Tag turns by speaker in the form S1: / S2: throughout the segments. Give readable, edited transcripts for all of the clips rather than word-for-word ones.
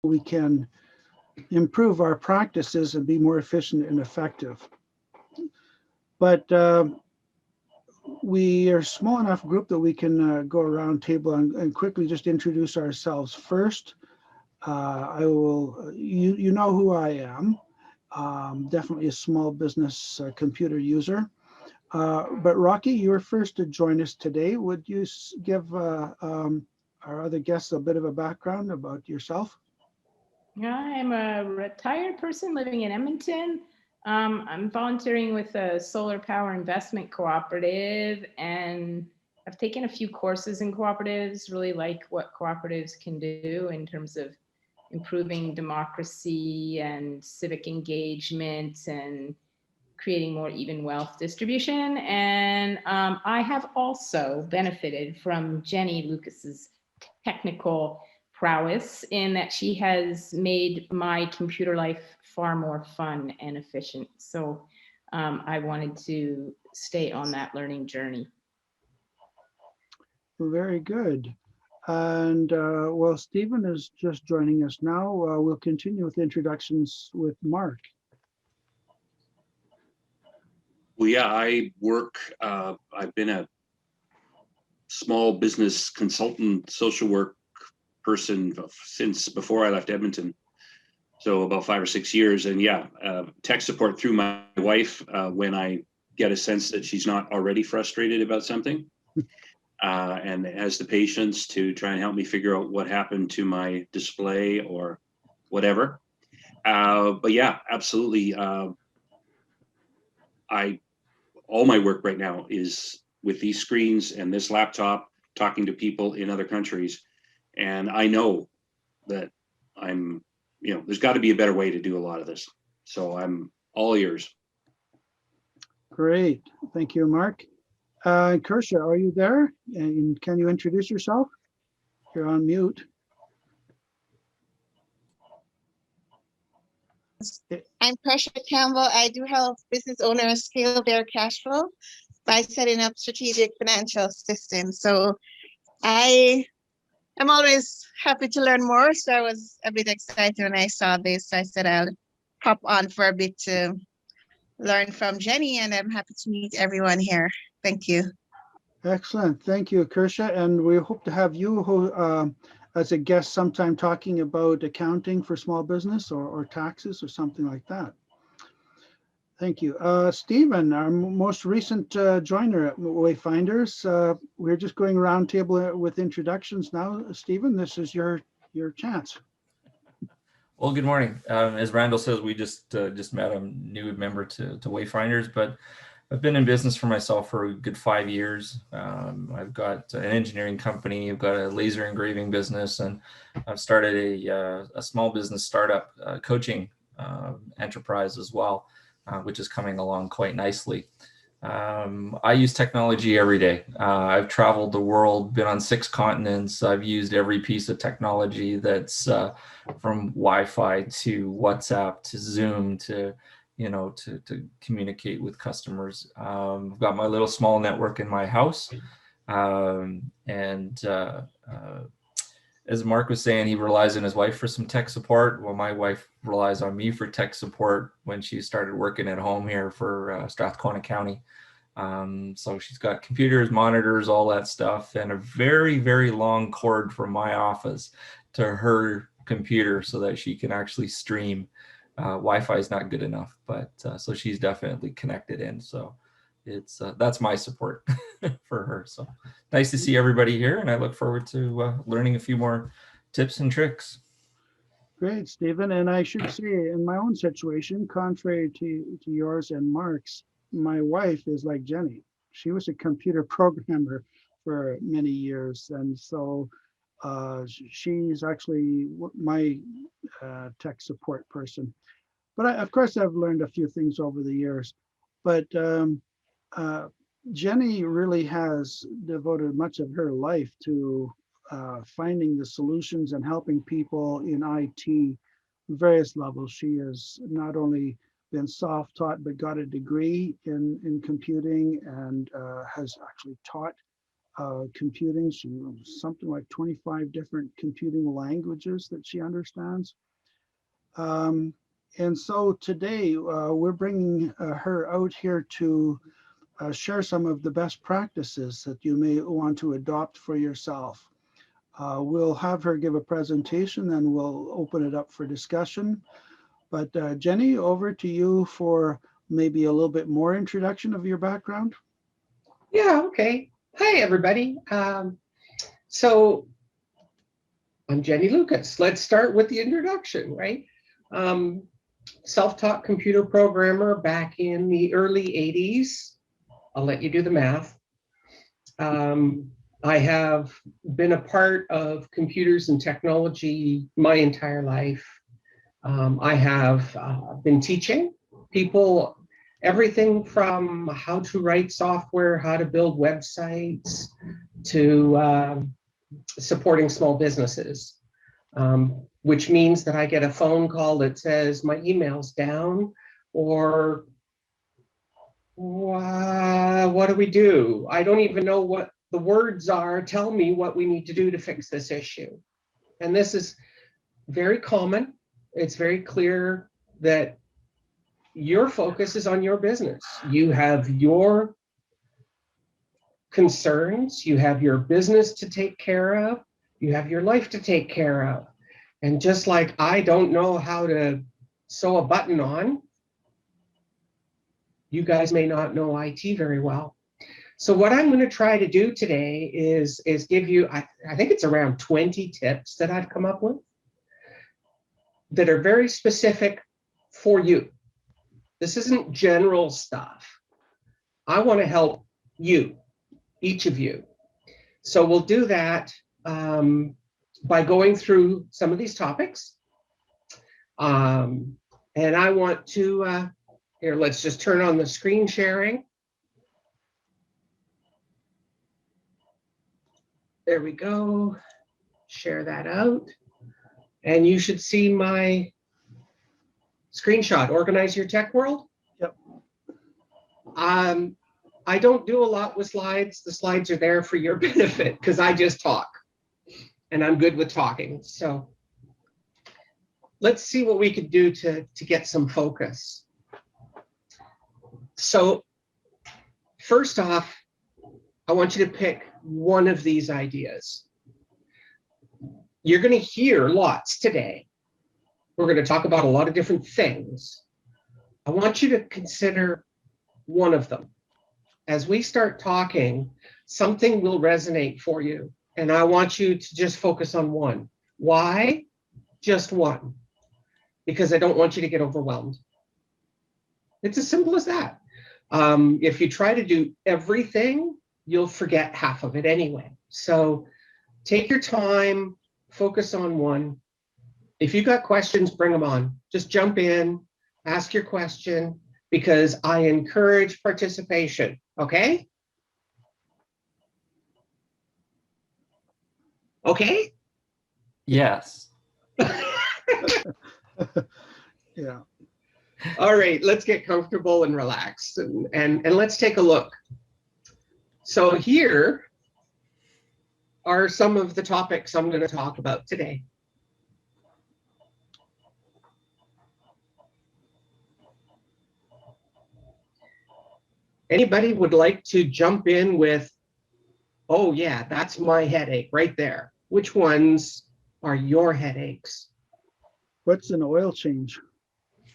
S1: we can improve our practices and be more efficient and effective. But we are a small enough group that we can go around table and quickly just introduce ourselves. First, I will, you know who I am. Definitely a small business computer user. But Rocky, you're first to join us today. Would you give our other guests a bit of a background about yourself?
S2: I'm a retired person living in Edmonton. I'm volunteering with a solar power investment cooperative, and I've taken a few courses in cooperatives, really like what cooperatives can do in terms of improving democracy and civic engagement and creating more even wealth distribution. And I have also benefited from Jenny Lucas's technical prowess in that she has made my computer life far more fun and efficient. So I wanted to stay on that learning journey.
S1: Very good. And well, Stephen is just joining us now. We'll continue with introductions with Mark.
S3: Well, yeah, I've been a small business consultant, social work person since before I left Edmonton. So about 5 or 6 years. And yeah, tech support through my wife when I get a sense that she's not already frustrated about something. And has the patience to try and help me figure out what happened to my display or whatever. But yeah, absolutely. All my work right now is with these screens and this laptop, talking to people in other countries. And I know that there's got to be a better way to do a lot of this. So I'm all ears.
S1: Great. Thank you, Mark. Kirsha, are you there? And can you introduce yourself? You're on mute.
S4: I'm Pressure Campbell. I do help business owners scale their cash flow by setting up strategic financial systems. So I am always happy to learn more. So I was a bit excited when I saw this. I said I'll hop on for a bit to learn from Jenny, and I'm happy to meet everyone here. Thank you.
S1: Excellent. Thank you, Kirsha. And we hope to have you as a guest sometime talking about accounting for small business or taxes or something like that. Thank you. Stephen, our most recent joiner at Wayfinders. We're just going around table with introductions now. Stephen, this is your chance.
S5: Well, good morning. As Randall says, we just met a new member to Wayfinders, but I've been in business for myself for a good 5 years. I've got an engineering company, I've got a laser engraving business, and I've started a small business startup coaching enterprise as well, which is coming along quite nicely. I use technology every day. I've traveled the world, been on 6 continents. I've used every piece of technology that's from Wi-Fi to WhatsApp to Zoom to communicate with customers. I've got my little small network in my house. As Mark was saying, he relies on his wife for some tech support. Well, my wife relies on me for tech support when she started working at home here for Strathcona County. So she's got computers, monitors, all that stuff, and a very, very long cord from my office to her computer so that she can actually stream. Wi-Fi is not good enough, but so she's definitely connected in. So that's my support for her. So nice to see everybody here, and I look forward to learning a few more tips and tricks.
S1: Great, Stephen. And I should say, in my own situation, contrary to yours and Mark's, my wife is like Jenny. She was a computer programmer for many years, and so she's actually my tech support person. But of course, I've learned a few things over the years. But Jenny really has devoted much of her life to finding the solutions and helping people in IT various levels. She has not only been self-taught, but got a degree in computing and has actually taught computing. Something like 25 different computing languages that she understands. And so today we're bringing her out here to share some of the best practices that you may want to adopt for yourself. We'll have her give a presentation, then we'll open it up for discussion. But Jenny, over to you for maybe a little bit more introduction of your background.
S6: Yeah, okay. Hi, everybody. So I'm Jenny Lucas. Let's start with the introduction, right? Self-taught computer programmer back in the early 80s. I'll let you do the math. I have been a part of computers and technology my entire life. I have been teaching people everything from how to write software, how to build websites, to supporting small businesses, which means that I get a phone call that says my email's down, or what do we do? I don't even know what the words are. Tell me what we need to do to fix this issue. And this is very common. It's very clear that your focus is on your business. You have your concerns, you have your business to take care of, you have your life to take care of. And just like I don't know how to sew a button on, you guys may not know IT very well. So what I'm going to try to do today is give you, I think it's around 20 tips that I've come up with that are very specific for you. This isn't general stuff. I want to help you, each of you. So we'll do that by going through some of these topics. And I want to, here, let's just turn on the screen sharing. There we go. Share that out. And you should see my screenshot, Organize Your Tech World.
S1: Yep.
S6: I don't do a lot with slides. The slides are there for your benefit because I just talk and I'm good with talking. So let's see what we could do to get some focus. So first off, I want you to pick one of these ideas. You're going to hear lots today. We're going to talk about a lot of different things. I want you to consider one of them. As we start talking, something will resonate for you. And I want you to just focus on one. Why? Just one. Because I don't want you to get overwhelmed. It's as simple as that. If you try to do everything, you'll forget half of it anyway. So take your time, focus on one. If you've got questions, bring them on. Just jump in, ask your question, because I encourage participation, okay? Okay?
S5: Yes.
S1: Yeah.
S6: All right, let's get comfortable and relaxed and let's take a look. So here are some of the topics I'm going to talk about today. Anybody would like to jump in with, oh yeah, that's my headache right there. Which ones are your headaches?
S1: What's an oil change?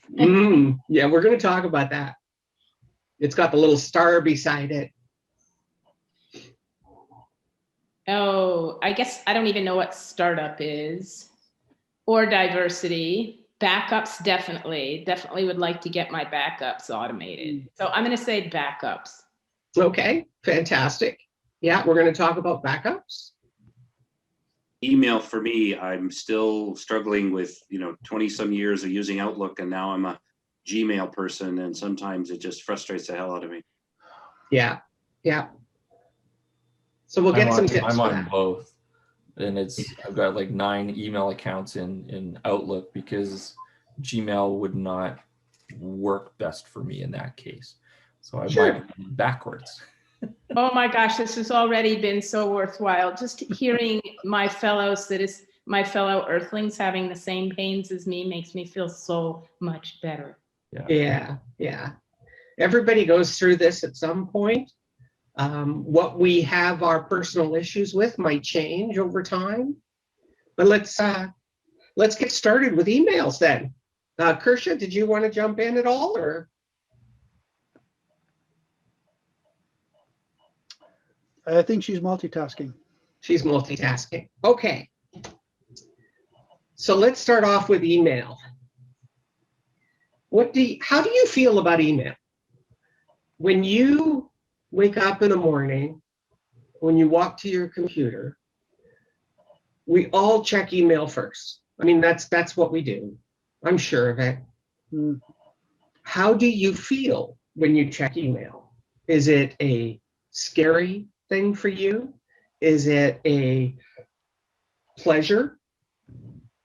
S6: Yeah, we're going to talk about that. It's got the little star beside it.
S2: Oh, I guess I don't even know what startup is, or diversity. Backups, definitely would like to get my backups automated. So I'm going to say backups.
S6: Okay, fantastic. Yeah, we're going to talk about backups.
S3: Email for me, I'm still struggling with, 20 some years of using Outlook, and now I'm a Gmail person, and sometimes it just frustrates the hell out of me.
S6: Yeah, yeah. So we'll get some tips.
S5: I'm
S6: for
S5: on
S6: that.
S5: both, and I've got like 9 email accounts in Outlook because Gmail would not work best for me in that case. So I
S6: Sure.
S5: might backwards.
S2: Oh my gosh, this has already been so worthwhile. Just hearing my fellow Earthlings having the same pains as me makes me feel so much better.
S6: Yeah, yeah. Everybody goes through this at some point. What we have our personal issues with might change over time. But let's get started with emails then. Kirsha, did you want to jump in at all, or?
S1: I think she's multitasking.
S6: She's multitasking. Okay. So let's start off with email. How do you feel about email? When you wake up in the morning, when you walk to your computer, we all check email first. I mean, that's what we do. I'm sure of it.
S1: Mm.
S6: How do you feel when you check email? Is it a scary thing for you? Is it a pleasure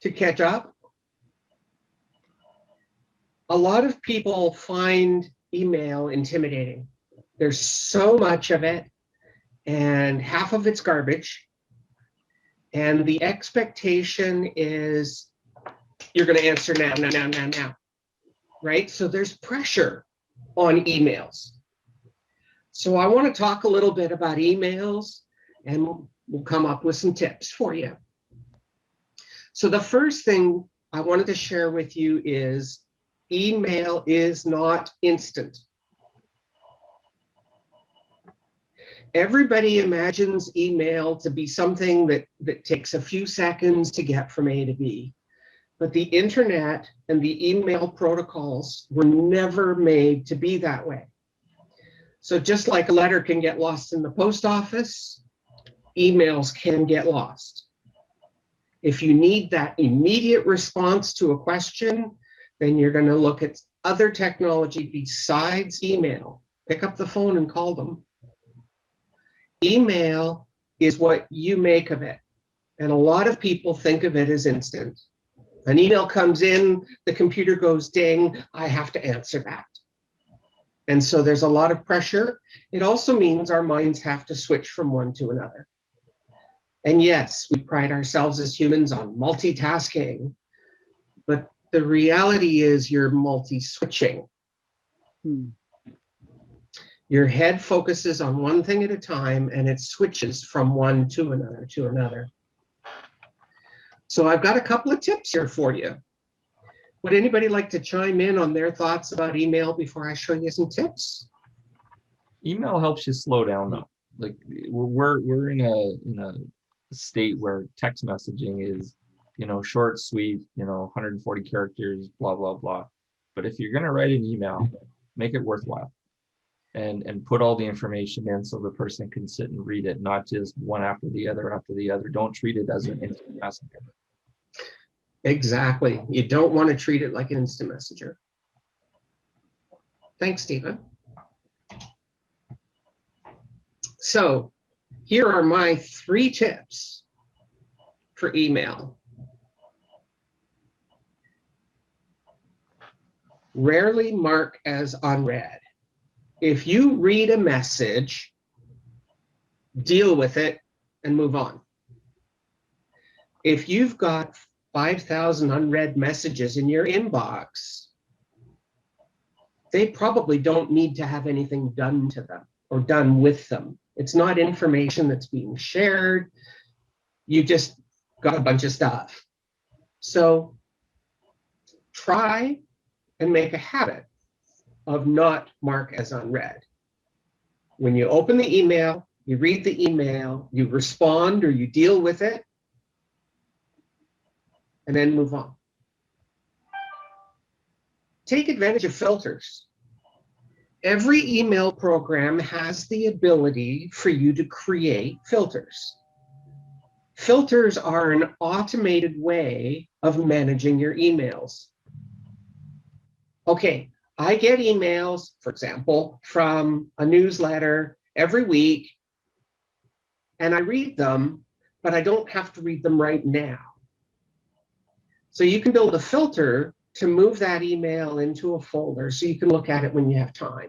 S6: to catch up? A lot of people find email intimidating. There's so much of it, and half of it's garbage. And the expectation is you're going to answer now, right? So there's pressure on emails. So I want to talk a little bit about emails, and we'll come up with some tips for you. So the first thing I wanted to share with you is email is not instant. Everybody imagines email to be something that takes a few seconds to get from A to B. But the internet and the email protocols were never made to be that way. So just like a letter can get lost in the post office, emails can get lost. If you need that immediate response to a question, then you're going to look at other technology besides email. Pick up the phone and call them. Email is what you make of it. And a lot of people think of it as instant. An email comes in, the computer goes ding, I have to answer that. And so there's a lot of pressure. It also means our minds have to switch from one to another. And yes, we pride ourselves as humans on multitasking, but the reality is you're multi-switching. Your head focuses on one thing at a time, and it switches from one to another to another. So I've got a couple of tips here for you. Would anybody like to chime in on their thoughts about email before I show you some tips?
S5: Email helps you slow down though. Like we're in a state where text messaging is, short, sweet, 140 characters, blah, blah, blah. But if you're going to write an email, make it worthwhile and put all the information in so the person can sit and read it, not just one after the other after the other. Don't treat it as an instant messenger.
S6: Exactly. You don't want to treat it like an instant messenger. Thanks, Stephen. So here are my 3 tips for email. Rarely mark as unread. If you read a message, deal with it and move on. If you've got 5,000 unread messages in your inbox, they probably don't need to have anything done to them or done with them. It's not information that's being shared. You just got a bunch of stuff. So try and make a habit of not mark as unread. When you open the email, you read the email, you respond or you deal with it, and then move on. Take advantage of filters. Every email program has the ability for you to create filters. Filters are an automated way of managing your emails. Okay, I get emails, for example, from a newsletter every week, and I read them, but I don't have to read them right now. So you can build a filter to move that email into a folder so you can look at it when you have time.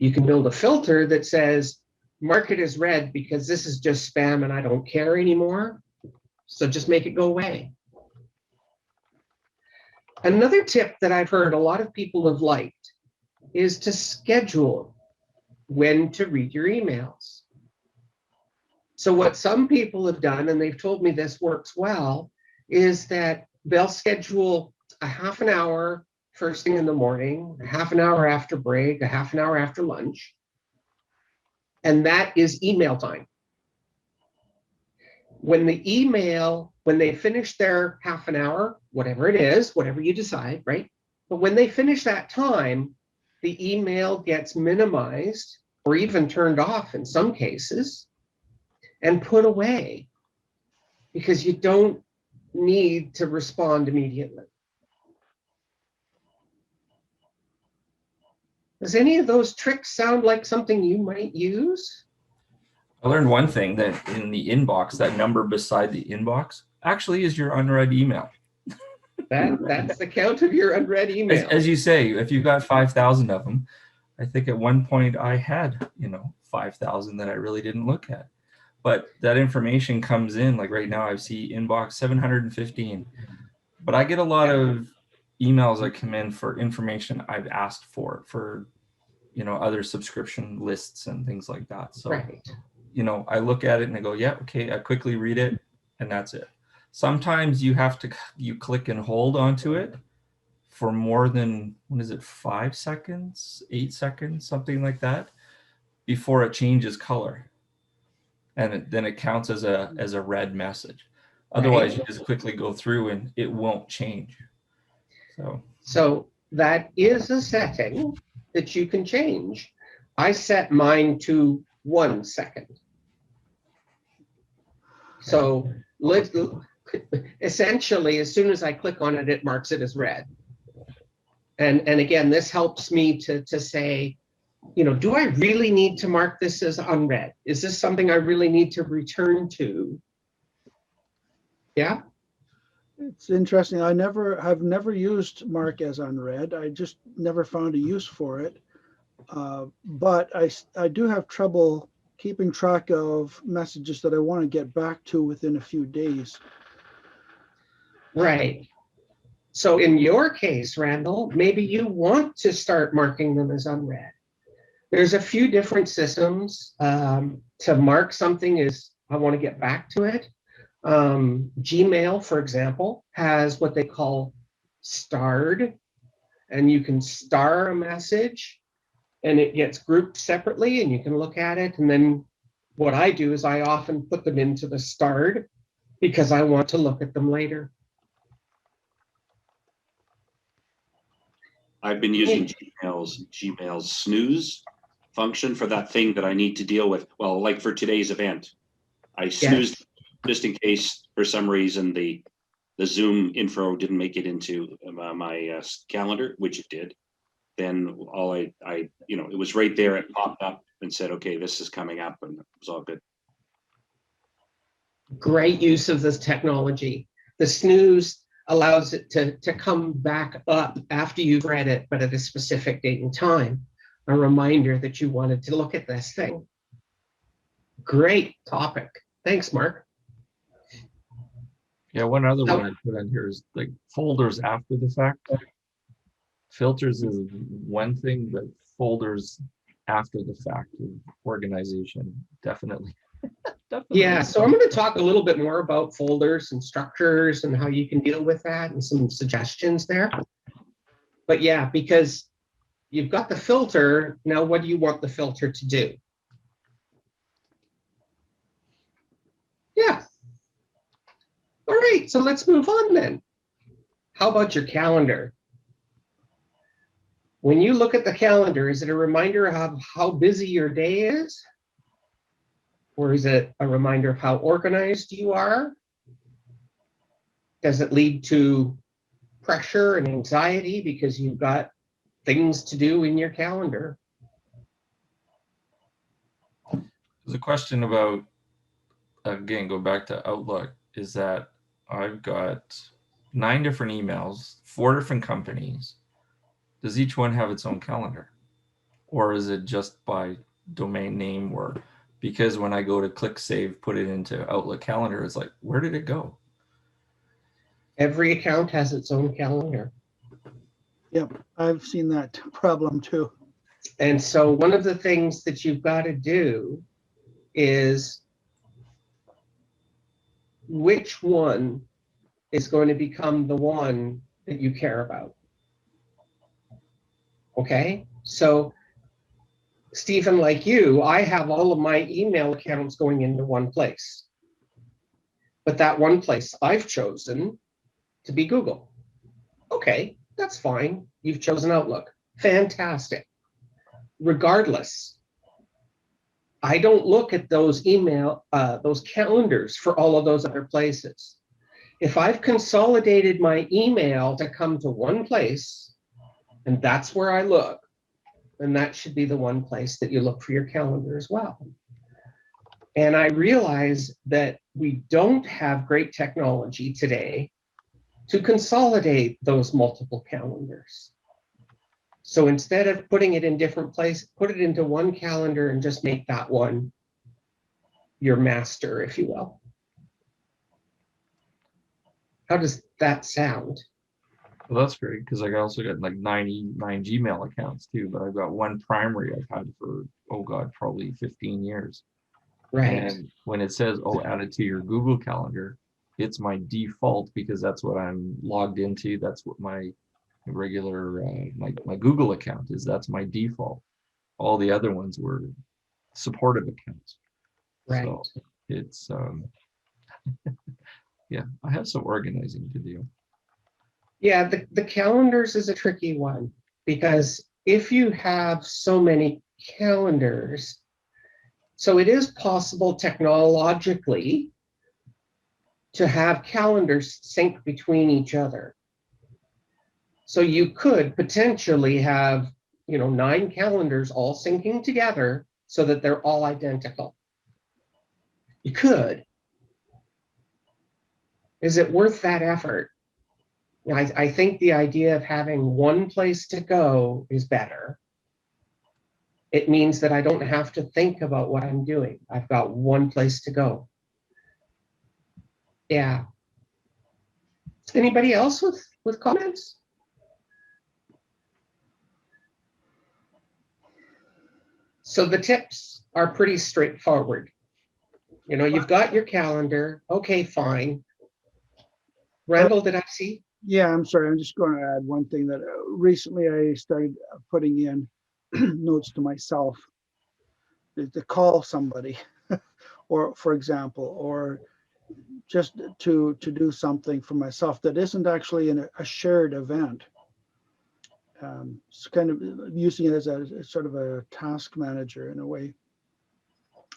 S6: You can build a filter that says, mark it as red because this is just spam and I don't care anymore. So just make it go away. Another tip that I've heard a lot of people have liked is to schedule when to read your emails. So what some people have done, and they've told me this works well, is that they'll schedule a half an hour first thing in the morning, a half an hour after break, a half an hour after lunch, and that is email time. When they finish their half an hour, whatever it is, whatever you decide, right? But when they finish that time, the email gets minimized or even turned off in some cases and put away because you don't need to respond immediately. Does any of those tricks sound like something you might use?
S5: I learned one thing, that in the inbox, that number beside the inbox actually is your unread email.
S6: That's the count of your unread email.
S5: As you say, if you've got 5,000 of them, I think at one point I had, 5,000 that I really didn't look at. But that information comes in, like right now I see inbox 715. But I get a lot of emails that come in for information I've asked for other subscription lists and things like that. So,
S6: right.
S5: I look at it and I go, yeah, okay, I quickly read it and that's it. Sometimes you click and hold onto it for more than, 5 seconds, 8 seconds, something like that, before it changes color. And then it counts as a red message. Otherwise, you just quickly go through and it won't change.
S6: So that is a setting that you can change. I set mine to 1 second. So essentially, as soon as I click on it, it marks it as red. And again, this helps me to say, do I really need to mark this as unread? Is this something I really need to return to? Yeah.
S1: It's interesting. I've never used mark as unread. I just never found a use for it. But I do have trouble keeping track of messages that I want to get back to within a few days.
S6: Right. So in your case, Randall, maybe you want to start marking them as unread. There's a few different systems to mark something as I want to get back to it. Gmail, for example, has what they call starred, and you can star a message and it gets grouped separately and you can look at it. And then what I do is I often put them into the starred because I want to look at them later.
S3: I've been using Gmail's snooze function for that thing that I need to deal with. Well, like for today's event, I snoozed just in case for some reason the Zoom info didn't make it into my calendar, which it did. Then it was right there. It popped up and said, okay, this is coming up, and it was all good.
S6: Great use of this technology. The snooze allows it to come back up after you've read it, but at a specific date and time. A reminder that you wanted to look at this thing. Great topic. Thanks, Mark.
S5: Yeah, one other one I put on here is like folders after the fact. Filters is one thing, but folders after the fact of organization, definitely.
S6: Yeah, so I'm going to talk a little bit more about folders and structures and how you can deal with that and some suggestions there. But yeah, because you've got the filter, now what do you want the filter to do? Yeah. All right, so let's move on then. How about your calendar? When you look at the calendar, is it a reminder of how busy your day is? Or is it a reminder of how organized you are? Does it lead to pressure and anxiety because you've got things to do in your calendar?
S5: There's a question about, again, go back to Outlook, is that I've got 9 different emails, 4 different companies. Does each one have its own calendar? or is it just by domain name? Or because when I go to click save, put it into Outlook calendar, it's like, where did it go?
S6: Every account has its own calendar.
S1: Yep, I've seen that problem too.
S6: And so one of the things that you've got to do is which one is going to become the one that you care about. Okay, so Stephen, like you, I have all of my email accounts going into one place. But that one place I've chosen to be Google. Okay, that's fine. You've chosen Outlook. Fantastic. Regardless, I don't look at those those calendars for all of those other places. If I've consolidated my email to come to one place, and that's where I look, then that should be the one place that you look for your calendar as well. And I realize that we don't have great technology today to consolidate those multiple calendars. So instead of putting it in different places, put it into one calendar and just make that one your master, if you will. How does that sound?
S5: Well, that's great, because I also got like 99 Gmail accounts too, but I've got one primary I've had for, oh God, probably 15 years.
S6: Right.
S5: And when it says, oh, add it to your Google Calendar, it's my default because that's what I'm logged into. That's what my regular, my Google account is. That's my default. All the other ones were supportive accounts.
S6: Right.
S5: So it's, yeah, I have some organizing to do.
S6: Yeah, the calendars is a tricky one, because if you have so many calendars, so it is possible technologically to have calendars sync between each other. So you could potentially have, 9 calendars all syncing together so that they're all identical. You could. Is it worth that effort? I think the idea of having one place to go is better. It means that I don't have to think about what I'm doing. I've got one place to go. Yeah. Anybody else with comments? So the tips are pretty straightforward. You've got your calendar. Okay, fine. Randall, did I see?
S1: Yeah, I'm sorry. I'm just going to add one thing that recently I started putting in notes to myself to call somebody, or for example, or just to do something for myself that isn't actually in a shared event. It's kind of using it as a sort of a task manager in a way.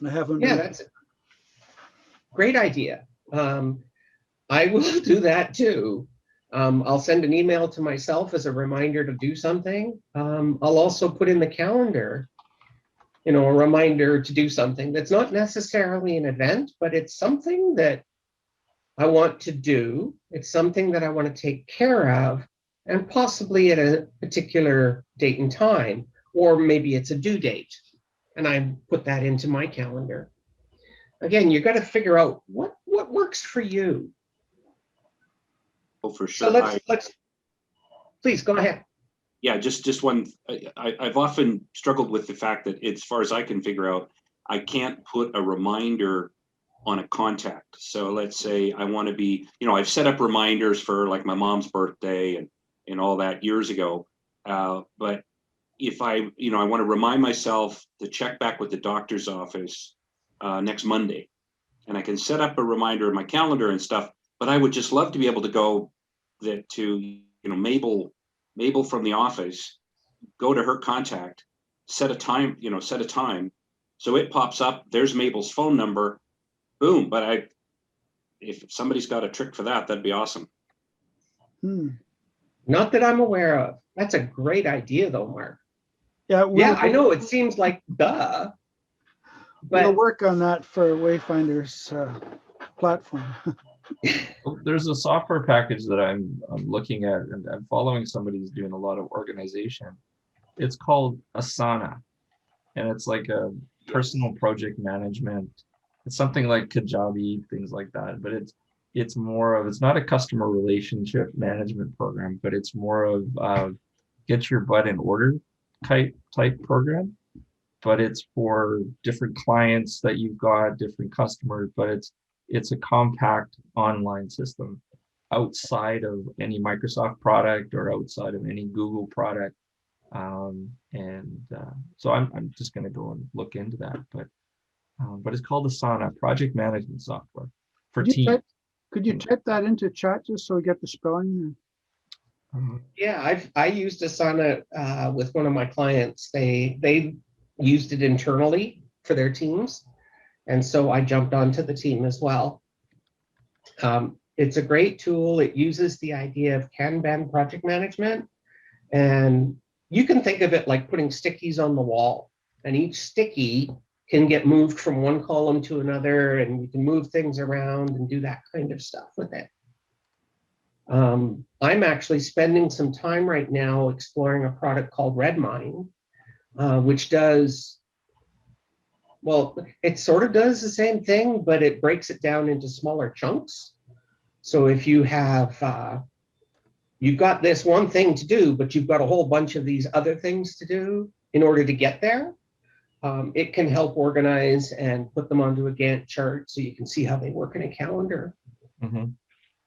S1: I haven't.
S6: Yeah, that's a great idea. I will do that too. I'll send an email to myself as a reminder to do something. I'll also put in the calendar, a reminder to do something that's not necessarily an event, but it's something that I want to do. It's something that I want to take care of, and possibly at a particular date and time, or maybe it's a due date, and I put that into my calendar. Again, you've got to figure out what works for you.
S3: Oh, for sure.
S6: So let's please go ahead.
S3: Yeah, just one. I've often struggled with the fact that, as far as I can figure out, I can't put a reminder on a contact. So let's say I want to be, I've set up reminders for like my mom's birthday and all that years ago. But if I want to remind myself to check back with the doctor's office next Monday, and I can set up a reminder in my calendar and stuff, but I would just love to be able to go to Mabel from the office, go to her contact, set a time, so it pops up, there's Mabel's phone number, boom. But if somebody's got a trick for that, that'd be awesome.
S6: Not that I'm aware of. That's a great idea though, Mark.
S1: Yeah,
S6: I know it seems like duh, but
S1: we'll work on that for Wayfinders platform.
S5: Well, there's a software package that I'm looking at, and I'm following somebody who's doing a lot of organization. It's called Asana, and it's like a personal project management. It's something like Kajabi, things like that. But it's more of, it's not a customer relationship management program, but it's more of get your butt in order type program. But it's for different clients that you've got, different customers. But it's a compact online system outside of any Microsoft product or outside of any Google product. So I'm just going to go and look into that. But it's called Asana, project management software for teams.
S1: Could you type that into chat just so we get the spelling?
S6: Yeah, I used Asana with one of my clients. They used it internally for their teams, and so I jumped onto the team as well. It's a great tool. It uses the idea of Kanban project management, and you can think of it like putting stickies on the wall, and each sticky can get moved from one column to another, and you can move things around and do that kind of stuff with it. I'm actually spending some time right now exploring a product called Redmine, which does, well, it sort of does the same thing, but it breaks it down into smaller chunks. So if you have, you've got this one thing to do, but you've got a whole bunch of these other things to do in order to get there, it can help organize and put them onto a Gantt chart so you can see how they work in a calendar.
S5: Mm-hmm.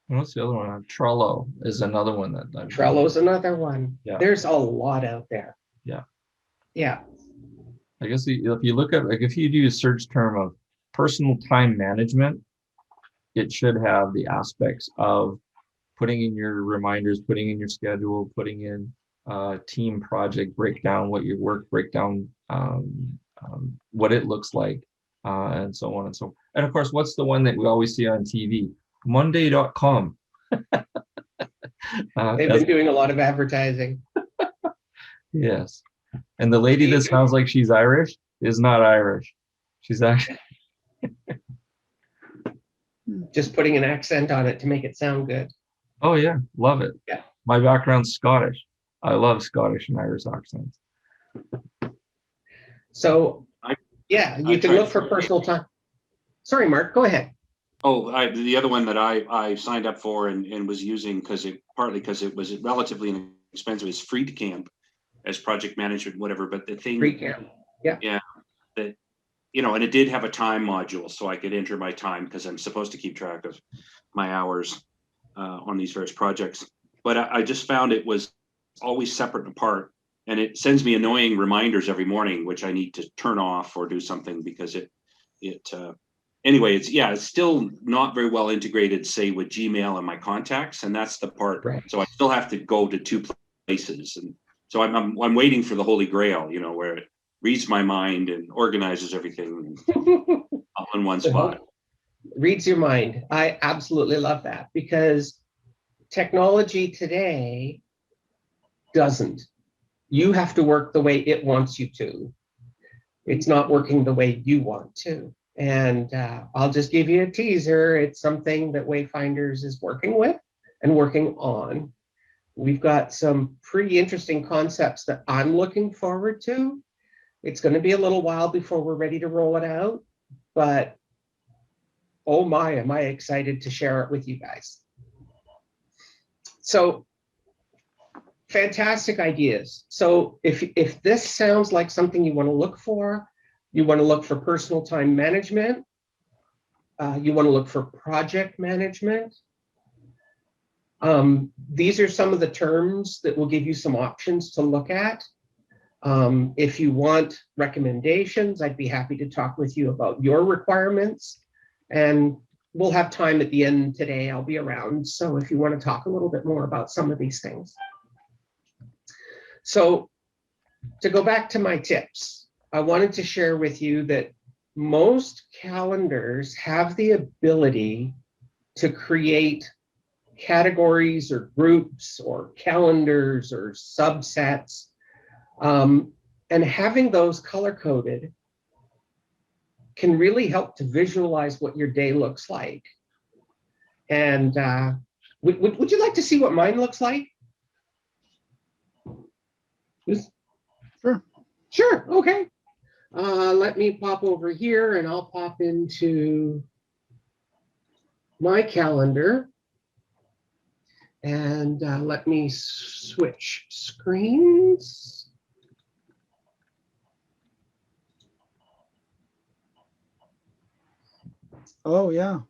S5: What's the other one? Trello is another one that
S6: Trello's another one.
S5: Yeah.
S6: There's a lot out there.
S5: Yeah.
S6: Yeah.
S5: I guess if you look at, like, if you do a search term of personal time management, it should have the aspects of putting in your reminders, putting in your schedule, putting in team project breakdown, what your work breakdown, what it looks like, and so on and so on. And of course, what's the one that we always see on TV? Monday.com.
S6: They've been doing a lot of advertising.
S5: Yes. And the lady that sounds like she's Irish is not Irish. She's actually
S6: just putting an accent on it to make it sound good.
S5: Oh yeah, love it.
S6: Yeah.
S5: My background's Scottish. I love Scottish and Irish accents.
S6: So yeah, you can look for personal time. Sorry, Mark, go ahead.
S3: Oh, the other one that I signed up for and was using partly because it was relatively inexpensive is FreeCamp as project management, whatever. But the thing,
S6: FreeCamp, yeah,
S3: that and it did have a time module, so I could enter my time because I'm supposed to keep track of my hours on these various projects. But I just found it was always separate and apart, and it sends me annoying reminders every morning, which I need to turn off or do something because anyway, it's still not very well integrated, say, with Gmail and my contacts, and that's the part.
S6: Right.
S3: So I still have to go to two places, and so I'm waiting for the Holy Grail, where it reads my mind and organizes everything all in one spot.
S6: Reads your mind. I absolutely love that because technology today doesn't. You have to work the way it wants you to. It's not working the way you want to. And I'll just give you a teaser. It's something that Wayfinders is working with and working on. We've got some pretty interesting concepts that I'm looking forward to. It's going to be a little while before we're ready to roll it out, but oh my, am I excited to share it with you guys. So fantastic ideas. So if this sounds like something you want to look for, you want to look for personal time management, you want to look for project management. These are some of the terms that will give you some options to look at. If you want recommendations, I'd be happy to talk with you about your requirements. And we'll have time at the end today. I'll be around. So if you want to talk a little bit more about some of these things. So to go back to my tips, I wanted to share with you that most calendars have the ability to create categories or groups or calendars or subsets. And having those color-coded can really help to visualize what your day looks like. And would you like to see what mine looks like?
S1: Sure.
S6: Sure, okay. Let me pop over here and I'll pop into my calendar. And let me switch screens.
S1: Oh, yeah.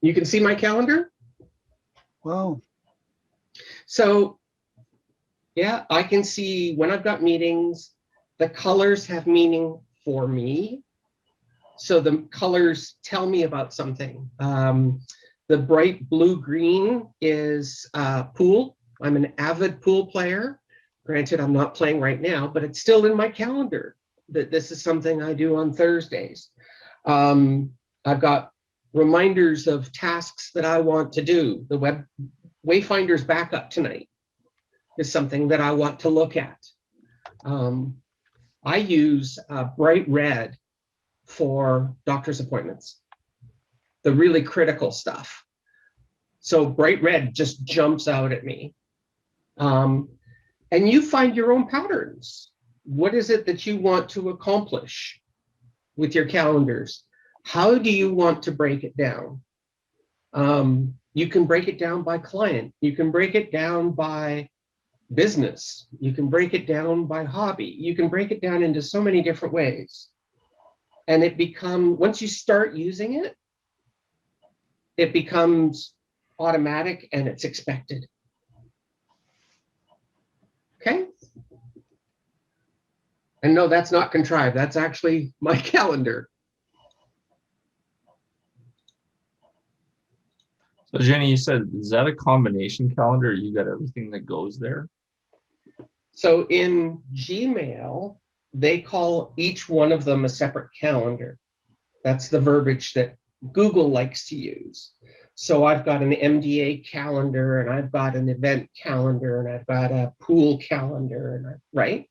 S6: You can see my calendar?
S1: Wow.
S6: So yeah, I can see when I've got meetings, the colors have meaning for me. So the colors tell me about something. The bright blue-green is pool. I'm an avid pool player. Granted, I'm not playing right now, but it's still in my calendar that this is something I do on Thursdays. I've got reminders of tasks that I want to do. The Wayfinders backup tonight is something that I want to look at. I use bright red for doctor's appointments, the really critical stuff. So bright red just jumps out at me. And you find your own patterns. What is it that you want to accomplish with your calendars? How do you want to break it down? You can break it down by client. You can break it down by business. You can break it down by hobby. You can break it down into so many different ways. And it becomes, once you start using it, it becomes automatic and it's expected. Okay. And no, that's not contrived. That's actually my calendar.
S5: So Jenny, you said, is that a combination calendar? You got everything that goes there?
S6: So in Gmail, they call each one of them a separate calendar. That's the verbiage that Google likes to use. So I've got an MDA calendar, and I've got an event calendar, and I've got a pool calendar, and right?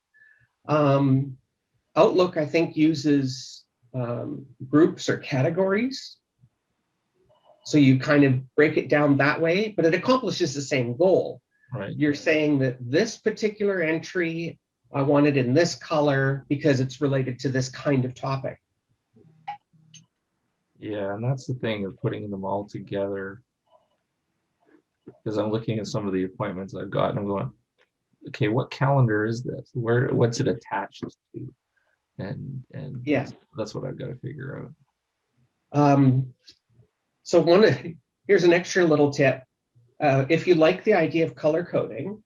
S6: Outlook, I think, uses groups or categories. So you kind of break it down that way, but it accomplishes the same goal.
S5: Right.
S6: You're saying that this particular entry, I want it in this color because it's related to this kind of topic.
S5: Yeah, and that's the thing of putting them all together. Because I'm looking at some of the appointments I've got and I'm going, okay, what calendar is this? What's it attached to? And
S6: Yeah,
S5: that's what I've got to figure out.
S6: So here's an extra little tip. If you like the idea of color coding,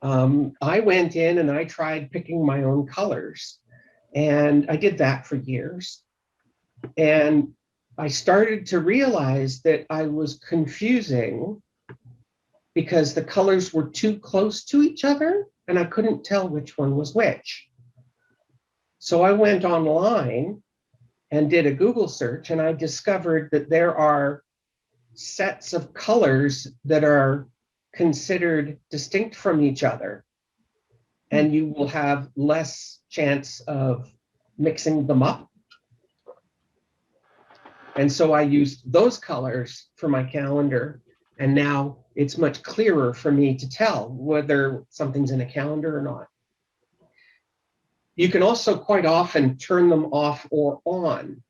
S6: I went in and I tried picking my own colors, and I did that for years. And I started to realize that I was confusing because the colors were too close to each other and I couldn't tell which one was which. So I went online and did a Google search, and I discovered that there are sets of colors that are considered distinct from each other, and you will have less chance of mixing them up. And so I used those colors for my calendar, and now it's much clearer for me to tell whether something's in a calendar or not. You can also quite often turn them off or on,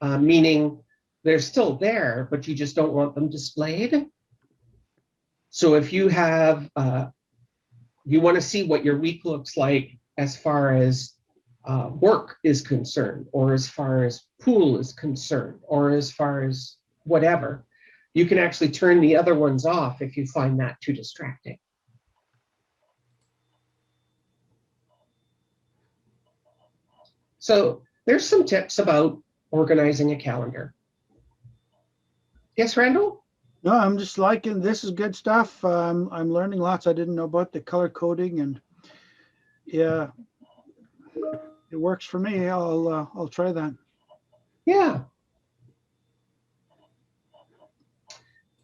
S6: meaning they're still there, but you just don't want them displayed. So if you have, you want to see what your week looks like as far as work is concerned, or as far as pool is concerned, or as far as whatever, you can actually turn the other ones off if you find that too distracting. So there's some tips about organizing a calendar. Yes, Randall?
S1: No, I'm just liking, this is good stuff. I'm learning lots. I didn't know about the color coding, and yeah, it works for me. I'll try that.
S6: Yeah.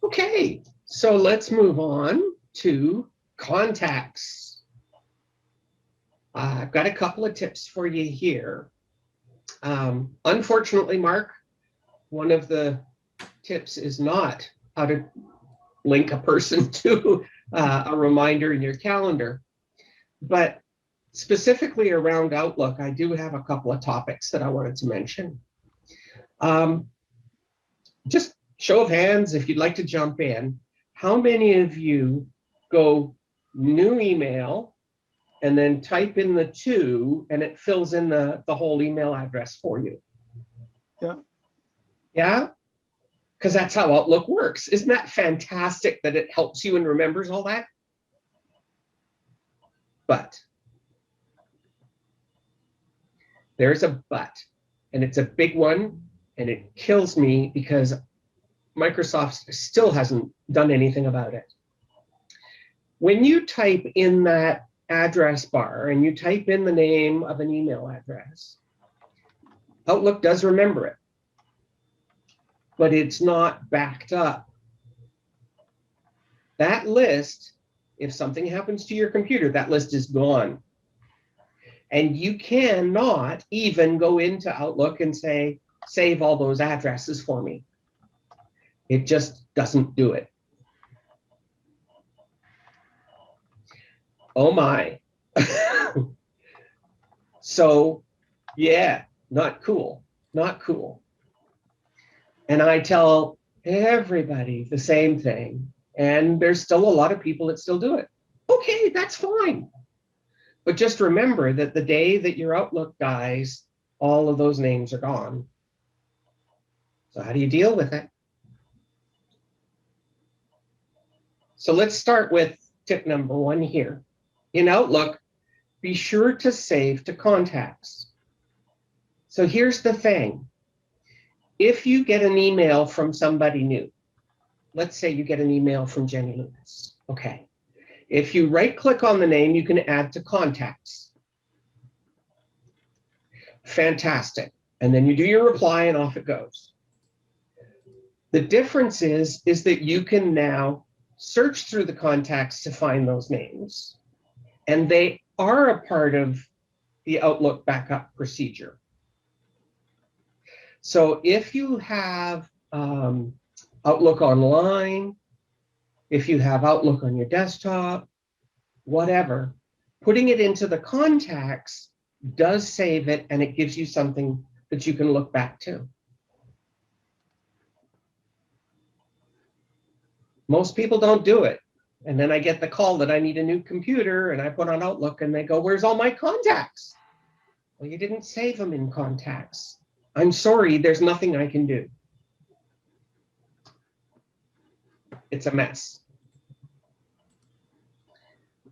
S6: Okay, so let's move on to contacts. I've got a couple of tips for you here. Unfortunately, Mark, one of the tips is not how to link a person to a reminder in your calendar. But specifically around Outlook, I do have a couple of topics that I wanted to mention. Just show of hands, if you'd like to jump in, how many of you go new email and then type in the 2 and it fills in the whole email address for you?
S1: Yeah.
S6: Yeah? Because that's how Outlook works. Isn't that fantastic that it helps you and remembers all that? But there's a but, and it's a big one, and it kills me because Microsoft still hasn't done anything about it. When you type in that address bar and you type in the name of an email address, Outlook does remember it, but it's not backed up. That list, if something happens to your computer, that list is gone. And you cannot even go into Outlook and say, save all those addresses for me. It just doesn't do it. Oh my. So, yeah, not cool, not cool. And I tell everybody the same thing. And there's still a lot of people that still do it. Okay, that's fine. But just remember that the day that your Outlook dies, all of those names are gone. So how do you deal with it? So let's start with tip number 1 here. In Outlook, be sure to save to contacts. So here's the thing. If you get an email from somebody new, let's say you get an email from Jenny Lewis. Okay. If you right-click on the name, you can add to contacts. Fantastic. And then you do your reply and off it goes. The difference is that you can now search through the contacts to find those names. And they are a part of the Outlook backup procedure. So if you have Outlook Online, if you have Outlook on your desktop, whatever, putting it into the contacts does save it, and it gives you something that you can look back to. Most people don't do it. And then I get the call that I need a new computer, and I put on Outlook and they go, where's all my contacts? Well, you didn't save them in contacts. I'm sorry, there's nothing I can do. It's a mess.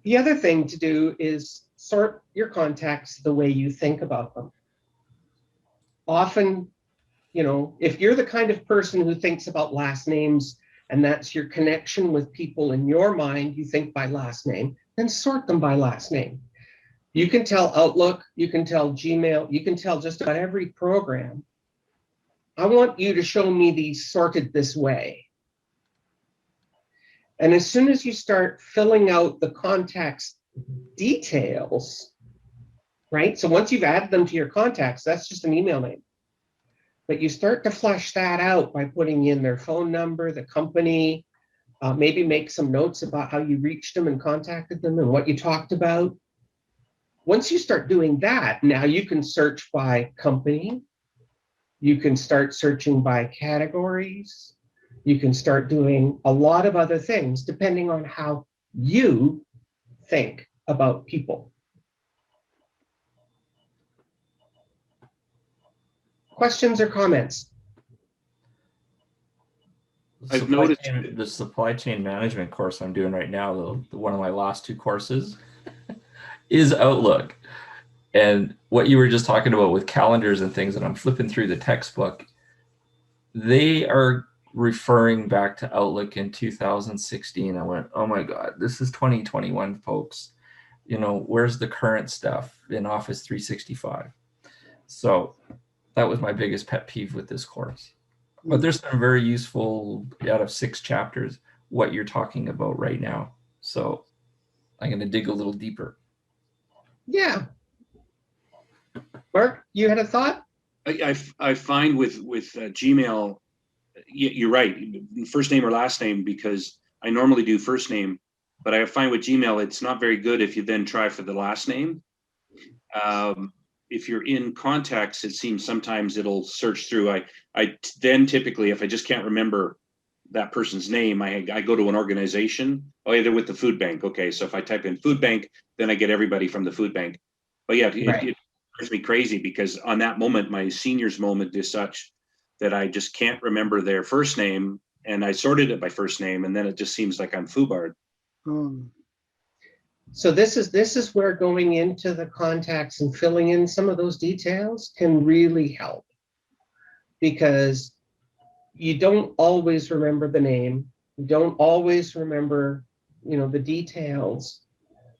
S6: The other thing to do is sort your contacts the way you think about them. Often, you know, if you're the kind of person who thinks about last names and that's your connection with people in your mind, you think by last name, then sort them by last name. You can tell Outlook, you can tell Gmail, you can tell just about every program, I want you to show me these sorted this way. And as soon as you start filling out the contacts details, right? So once you've added them to your contacts, that's just an email name. But you start to flesh that out by putting in their phone number, the company, maybe make some notes about how you reached them and contacted them and what you talked about. Once you start doing that, now you can search by company. You can start searching by categories. You can start doing a lot of other things depending on how you think about people. Questions or comments?
S3: I've noticed
S5: the supply chain management course I'm doing right now, one of my last 2 courses, is Outlook. And what you were just talking about with calendars and things, and I'm flipping through the textbook, they are referring back to Outlook in 2016. I went, oh my God, this is 2021, folks. You know, where's the current stuff in Office 365? So that was my biggest pet peeve with this course. But there's some very useful, out of 6 chapters, what you're talking about right now. So I'm going to dig a little deeper.
S6: Yeah. Mark, you had a thought?
S3: I find with Gmail, you're right, first name or last name, because I normally do first name, but I find with Gmail, it's not very good if you then try for the last name. If you're in contacts, it seems sometimes it'll search through. I then typically, if I just can't remember that person's name, I go to an organization. Oh, yeah, they're with the food bank. Okay, so if I type in food bank, then I get everybody from the food bank. But yeah,
S6: Right.
S3: it drives me crazy because on that moment, my seniors moment is such that I just can't remember their first name, and I sorted it by first name, and then it just seems like I'm foobarred.
S6: So this is where going into the contacts and filling in some of those details can really help, because you don't always remember the name, you don't always remember, the details,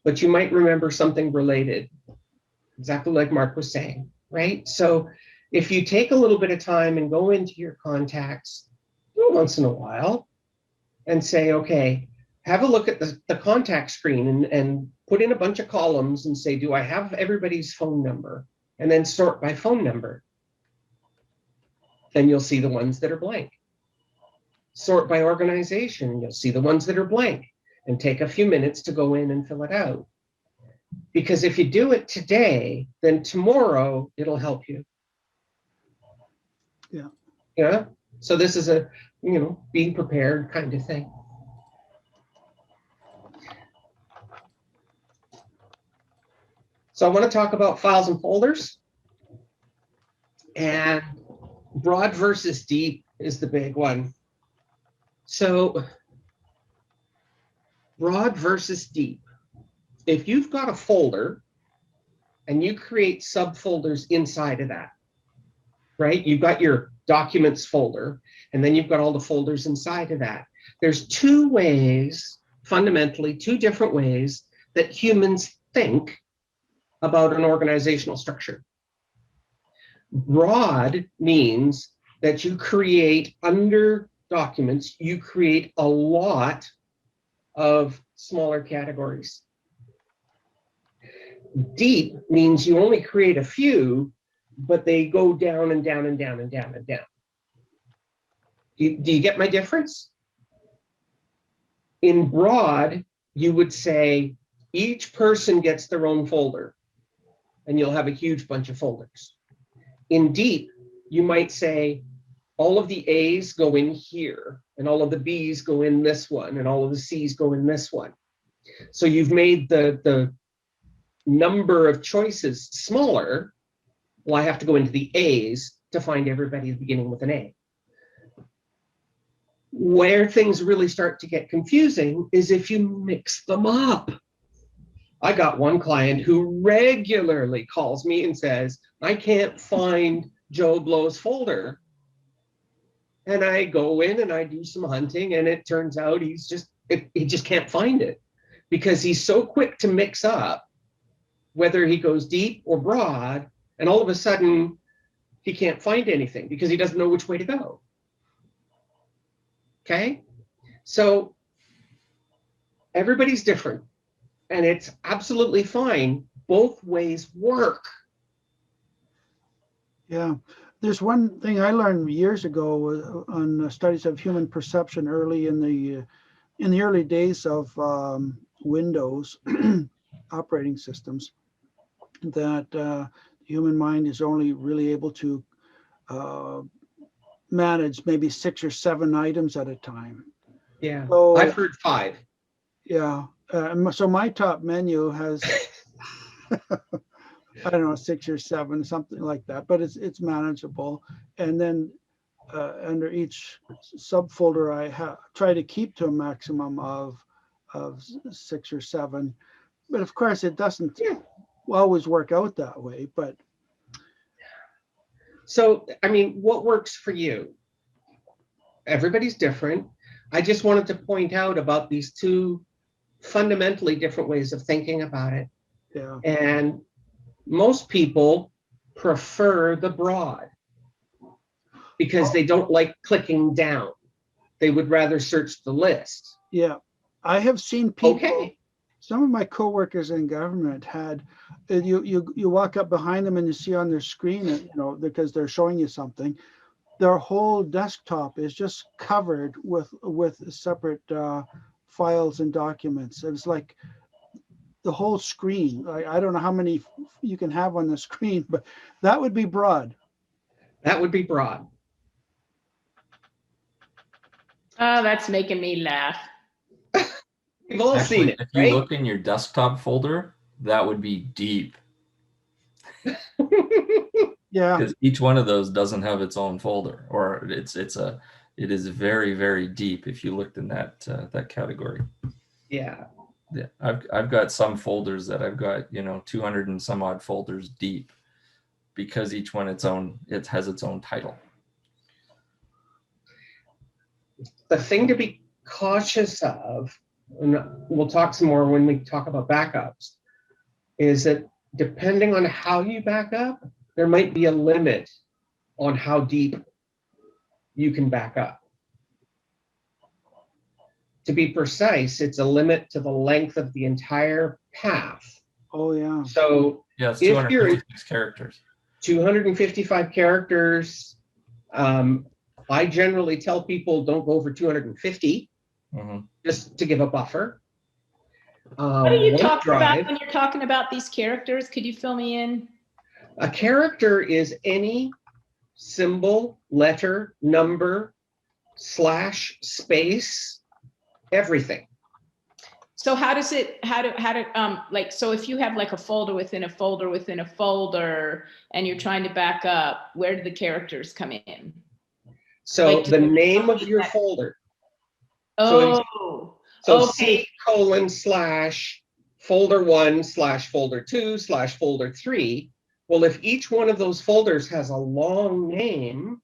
S6: but you might remember something related, exactly like Mark was saying, right? So if you take a little bit of time and go into your contacts once in a while and say, okay, have a look at the contact screen and put in a bunch of columns and say, do I have everybody's phone number? And then sort by phone number. Then you'll see the ones that are blank. Sort by organization, you'll see the ones that are blank, and take a few minutes to go in and fill it out. Because if you do it today, then tomorrow it'll help you.
S1: Yeah.
S6: Yeah. So this is a, being prepared kind of thing. So I want to talk about files and folders. And broad versus deep is the big one. So broad versus deep. If you've got a folder and you create subfolders inside of that, right? You've got your documents folder, and then you've got all the folders inside of that. There's two ways, fundamentally, two different ways that humans think about an organizational structure. Broad means that you create under documents, you create a lot of smaller categories. Deep means you only create a few, but they go down and down and down and down and down. Do you get my difference? In broad, you would say each person gets their own folder, and you'll have a huge bunch of folders. In deep, you might say all of the A's go in here, and all of the B's go in this one, and all of the C's go in this one. So you've made the number of choices smaller. Well, I have to go into the A's to find everybody beginning with an A. Where things really start to get confusing is if you mix them up. I got one client who regularly calls me and says, I can't find Joe Blow's folder. And I go in and I do some hunting, and it turns out he just can't find it, because he's so quick to mix up whether he goes deep or broad, and all of a sudden he can't find anything because he doesn't know which way to go. Okay, so everybody's different, and it's absolutely fine. Both ways work.
S1: Yeah. There's one thing I learned years ago on studies of human perception early in the early days of Windows operating systems, that the human mind is only really able to manage maybe 6 or 7 items at a time.
S6: Yeah,
S1: So
S6: I've heard 5.
S1: Yeah. So my top menu has I don't know, 6 or 7, something like that, but it's manageable. And then under each subfolder, I try to keep to a maximum of 6 or 7. But of course, it doesn't always work out that way. But
S6: so, I mean, what works for you? Everybody's different. I just wanted to point out about these two fundamentally different ways of thinking about it.
S1: yeah,
S6: And most people prefer the broad because they don't like clicking down. They would rather search the list.
S1: yeah, I have seen people.
S6: Okay.
S1: Some of my coworkers in government had you walk up behind them and you see on their screen, because they're showing you something. Their whole desktop is just covered with separate files and documents. It was like the whole screen. I don't know how many you can have on the screen, but that would be broad.
S6: That would be broad.
S2: Oh, that's making me laugh.
S6: We've all seen
S5: Actually,
S6: it,
S5: if you
S6: right?
S5: look in your desktop folder, that would be deep
S1: Yeah.
S5: because each one of those doesn't have its own folder, or it is very, very deep if you looked in that category.
S6: Yeah.
S5: Yeah, I've got some folders that I've got 200 and some odd folders deep because each one it has its own title.
S6: The thing to be cautious of, and we'll talk some more when we talk about backups, is that depending on how you back up, there might be a limit on how deep you can back up. To be precise, it's a limit to the length of the entire path.
S1: Oh, yeah.
S6: So
S5: Yeah, it's
S6: if you're
S5: 256 characters.
S6: 255 characters, I generally tell people don't go over 250, just to give a buffer.
S2: What are you talking about
S6: OneDrive,
S2: when you're talking about these characters? Could you fill me in?
S6: a character is any symbol, letter, number, slash, space, everything.
S2: So how does it, like, so if you have like a folder within a folder within a folder and you're trying to back up, where do the characters come in?
S6: So
S2: Like,
S6: the name of your folder.
S2: Oh,
S6: So
S2: okay.
S6: C:/folder1/folder2/folder3. Well, if each one of those folders has a long name,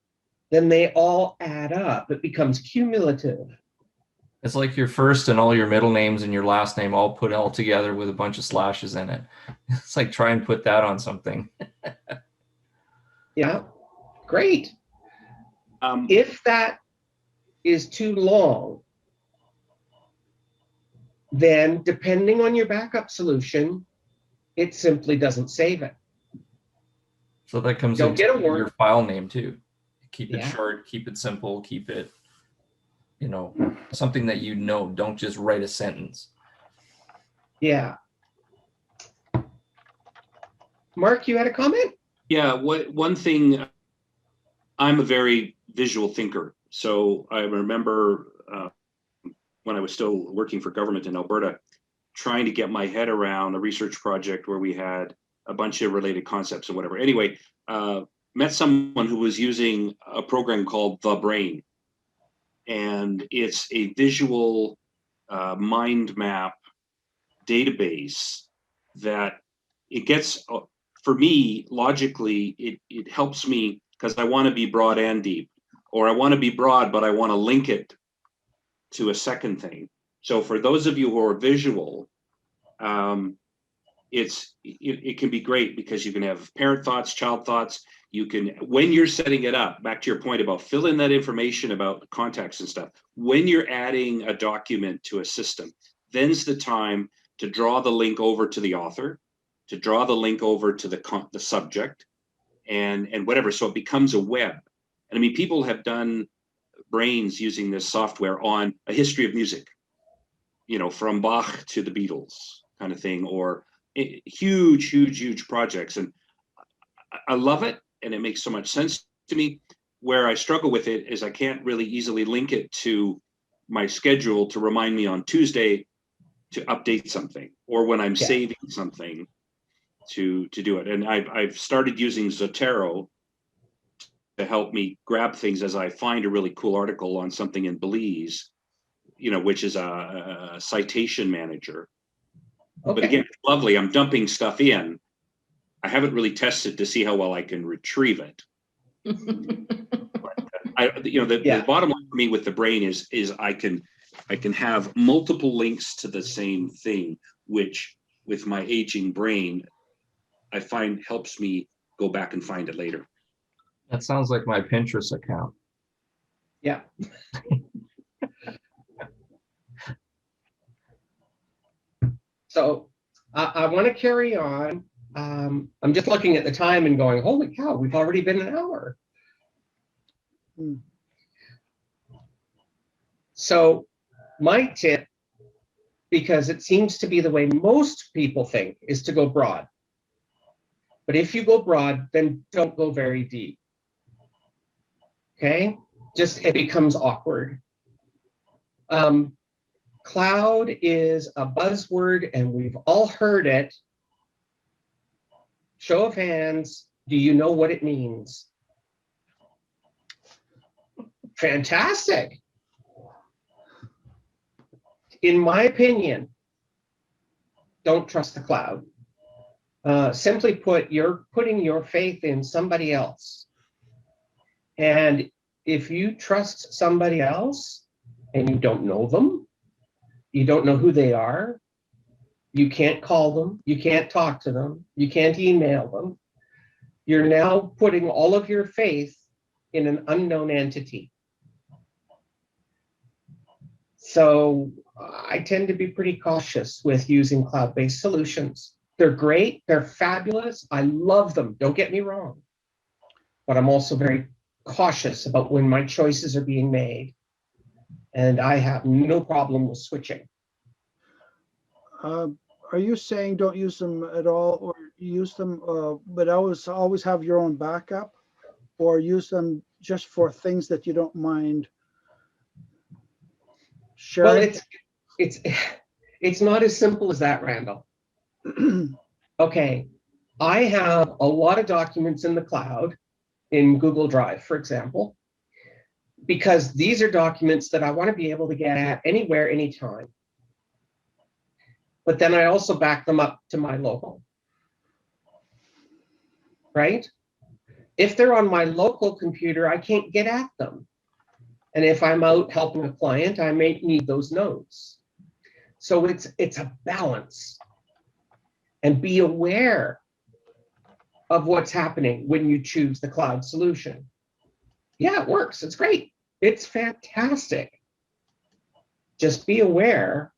S6: then they all add up. It becomes cumulative.
S5: It's like your first and all your middle names and your last name all put all together with a bunch of slashes in it. It's like try and put that on something.
S6: Yeah, great. If that is too long, then depending on your backup solution, it simply doesn't save it.
S5: So that comes
S6: Don't
S5: into
S6: get a warrant.
S5: your file name too. Keep it
S6: Yeah.
S5: short, keep it simple, keep it, something that don't just write a sentence.
S6: Yeah. Mark, you had a comment?
S3: Yeah, one thing, I'm a very visual thinker. So I remember when I was still working for government in Alberta, trying to get my head around a research project where we had a bunch of related concepts and whatever. Anyway, met someone who was using a program called The Brain. And it's a visual mind map database that it gets, for me, logically, it helps me because I want to be broad and deep, or I want to be broad, but I want to link it to a second thing. So for those of you who are visual, it can be great because you can have parent thoughts, child thoughts. You can, when you're setting it up, back to your point about fill in that information about contacts and stuff, when you're adding a document to a system, then's the time to draw the link over to the author, to draw the link over to the subject, and whatever. So it becomes a web. And I mean, people have done brains using this software on a history of music, from Bach to the Beatles kind of thing, or huge projects. And I love it, and it makes so much sense to me. Where I struggle with it is I can't really easily link it to my schedule to remind me on Tuesday to update something, or when I'm saving something to do it. And I've started using Zotero to help me grab things as I find a really cool article on something in Belize, which is a citation manager. Okay. But again, it's lovely. I'm dumping stuff in. I haven't really tested to see how well I can retrieve it. But the bottom line for me with the brain is I can have multiple links to the same thing, which with my aging brain, I find helps me go back and find it later.
S5: That sounds like my Pinterest account.
S6: Yeah. So I want to carry on. I'm just looking at the time and going, holy cow, we've already been an hour. So my tip because it seems to be the way most people think, is to go broad. But if you go broad, then don't go very deep. Okay? Just it becomes awkward. Cloud is a buzzword and we've all heard it. Show of hands, do you know what it means? Fantastic. In my opinion, don't trust the cloud. Simply put, you're putting your faith in somebody else. And if you trust somebody else and you don't know them, you don't know who they are, you can't call them, you can't talk to them, you can't email them, you're now putting all of your faith in an unknown entity. So I tend to be pretty cautious with using cloud-based solutions. They're great, they're fabulous, I love them, don't get me wrong. But I'm also very cautious about when my choices are being made. And I have no problem with switching.
S1: Are you saying don't use them at all, or use them, but always have your own backup, or use them just for things that you don't mind sharing?
S6: Well, it's not as simple as that, Randall. Okay, I have a lot of documents in the cloud, in Google Drive, for example, because these are documents that I want to be able to get at anywhere, anytime. But then I also back them up to my local, right? If they're on my local computer, I can't get at them. And if I'm out helping a client, I may need those notes. So it's a balance. And be aware of what's happening when you choose the cloud solution. Yeah, it works. It's great. It's fantastic. Just be aware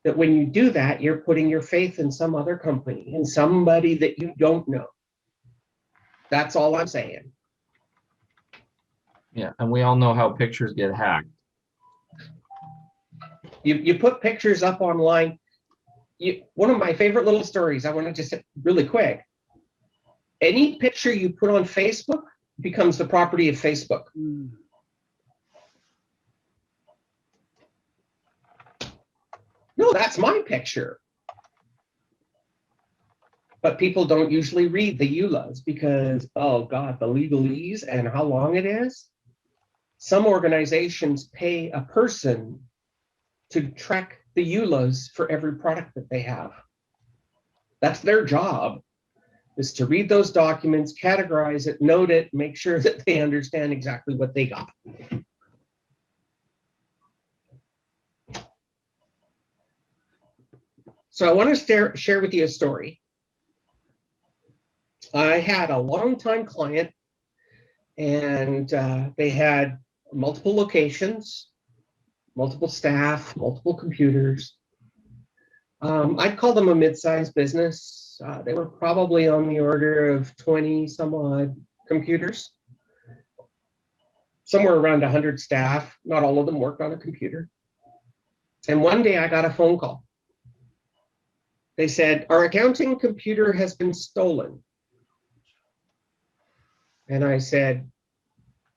S6: that when you do that, you're putting your faith in some other company, in somebody that you don't know. That's all I'm saying.
S5: Yeah, and we all know how pictures get hacked.
S6: You put pictures up online. One of my favorite little stories, I want to just say really quick. Any picture you put on Facebook becomes the property of Facebook. No, that's my picture. But people don't usually read the EULAs because, oh God, the legalese and how long it is. Some organizations pay a person to track the EULAs for every product that they have. That's their job, is to read those documents, categorize it, note it, make sure that they understand exactly what they got. So I want to share with you a story. I had a longtime client, and they had multiple locations, multiple staff, multiple computers. I'd call them a mid-sized business. They were probably on the order of 20 some odd computers, somewhere around 100 staff. Not all of them worked on a computer. And one day I got a phone call. They said, our accounting computer has been stolen. And I said,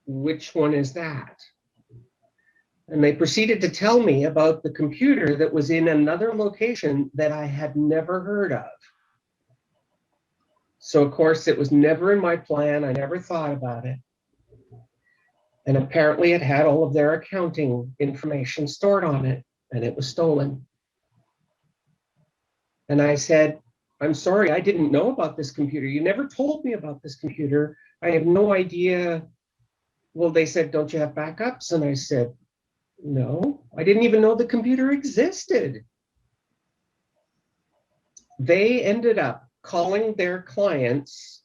S6: which one is that? And they proceeded to tell me about the computer that was in another location that I had never heard of. So of course it was never in my plan. I never thought about it. And apparently it had all of their accounting information stored on it, and it was stolen. And I said, I'm sorry, I didn't know about this computer. You never told me about this computer. I have no idea. Well, they said, don't you have backups? And I said, no, I didn't even know the computer existed. They ended up calling their clients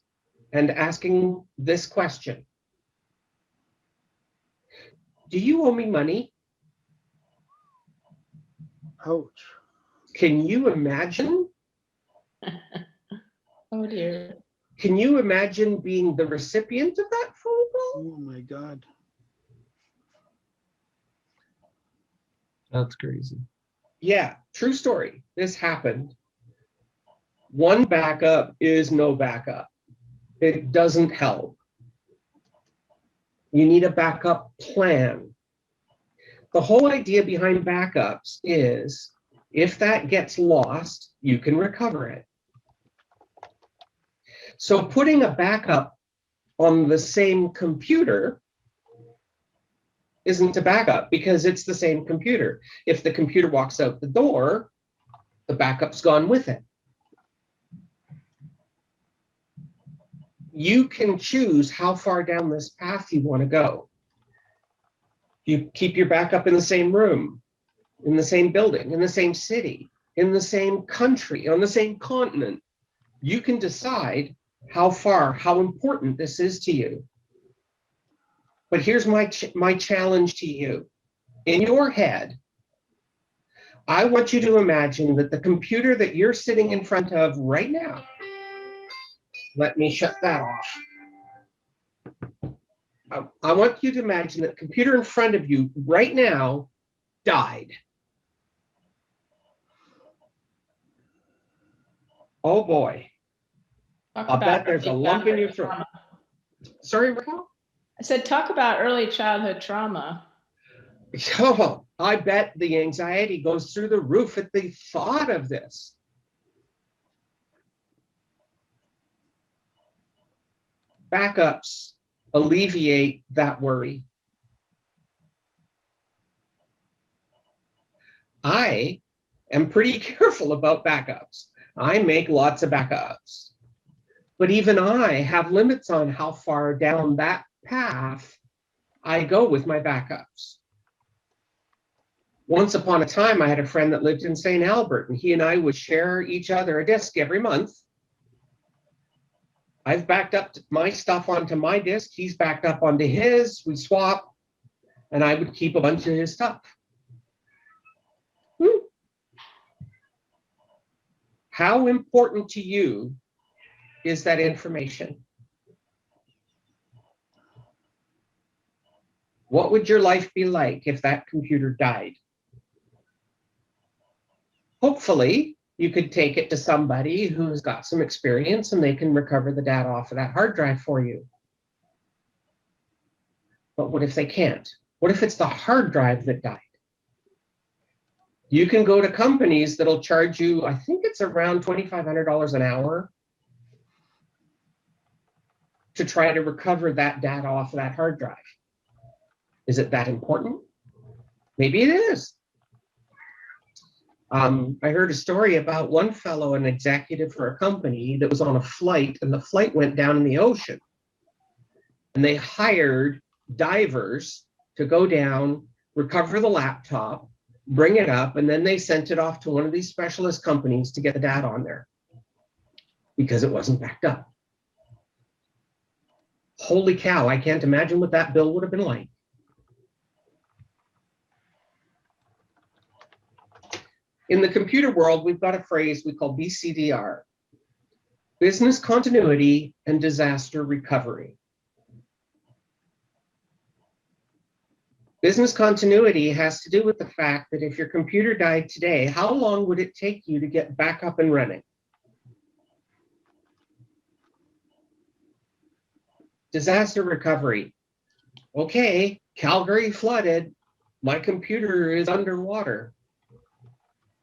S6: and asking this question. Do you owe me money?
S1: Ouch.
S6: Can you imagine?
S2: Oh dear.
S6: Can you imagine being the recipient of that phone call?
S1: Oh my God.
S5: That's crazy.
S6: Yeah, true story. This happened. One backup is no backup. It doesn't help. You need a backup plan. The whole idea behind backups is if that gets lost, you can recover it. So putting a backup on the same computer isn't a backup because it's the same computer. If the computer walks out the door, the backup's gone with it. You can choose how far down this path you want to go. You keep your backup in the same room, in the same building, in the same city, in the same country, on the same continent. You can decide how far, how important this is to you. But here's my challenge to you. In your head, I want you to imagine that the computer that you're sitting in front of right now, let me shut that off. I want you to imagine that the computer in front of you right now died. Oh boy. I'll bet there's a lump in your throat. Sorry, Raquel?
S2: I said, talk about early childhood trauma.
S6: Oh, I bet the anxiety goes through the roof at the thought of this. Backups alleviate that worry. I am pretty careful about backups. I make lots of backups. But even I have limits on how far down that path I go with my backups. Once upon a time, I had a friend that lived in St. Albert, and he and I would share each other a disk every month. I've backed up my stuff onto my disk. He's backed up onto his. We swap, and I would keep a bunch of his stuff. How important to you is that information? What would your life be like if that computer died? Hopefully, you could take it to somebody who's got some experience and they can recover the data off of that hard drive for you. But what if they can't? What if it's the hard drive that died? You can go to companies that'll charge you, I think it's around $2,500 an hour to try to recover that data off of that hard drive. Is it that important? Maybe it is. I heard a story about one fellow, an executive for a company that was on a flight, and the flight went down in the ocean. And they hired divers to go down, recover the laptop, bring it up, and then they sent it off to one of these specialist companies to get the data on there because it wasn't backed up. Holy cow, I can't imagine what that bill would have been like. In the computer world, we've got a phrase we call BCDR, business continuity and disaster recovery. Business continuity has to do with the fact that if your computer died today, how long would it take you to get back up and running? Disaster recovery. Okay, Calgary flooded. My computer is underwater.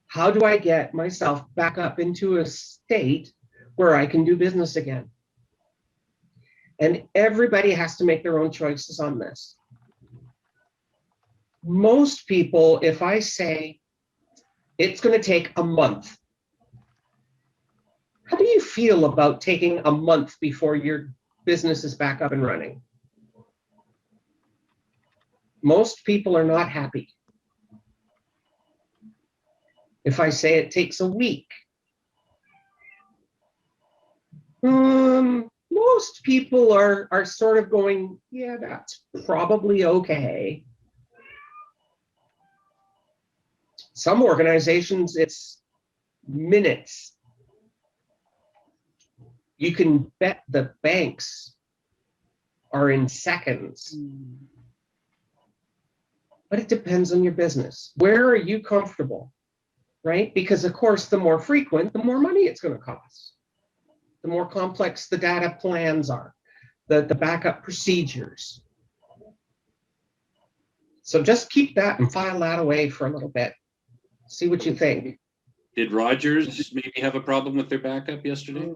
S6: How do I get myself back up into a state where I can do business again? And everybody has to make their own choices on this. Most people, if I say it's going to take a month, how do you feel about taking a month before your business is back up and running? Most people are not happy. If I say it takes a week, most people are sort of going, yeah, that's probably okay. Some organizations, it's minutes. You can bet the banks are in seconds. But it depends on your business. Where are you comfortable? right? Because of course, the more frequent, the more money it's going to cost. The more complex the data plans are, the backup procedures. So just keep that and file that away for a little bit. See what you think.
S3: Did Rogers maybe have a problem with their backup yesterday?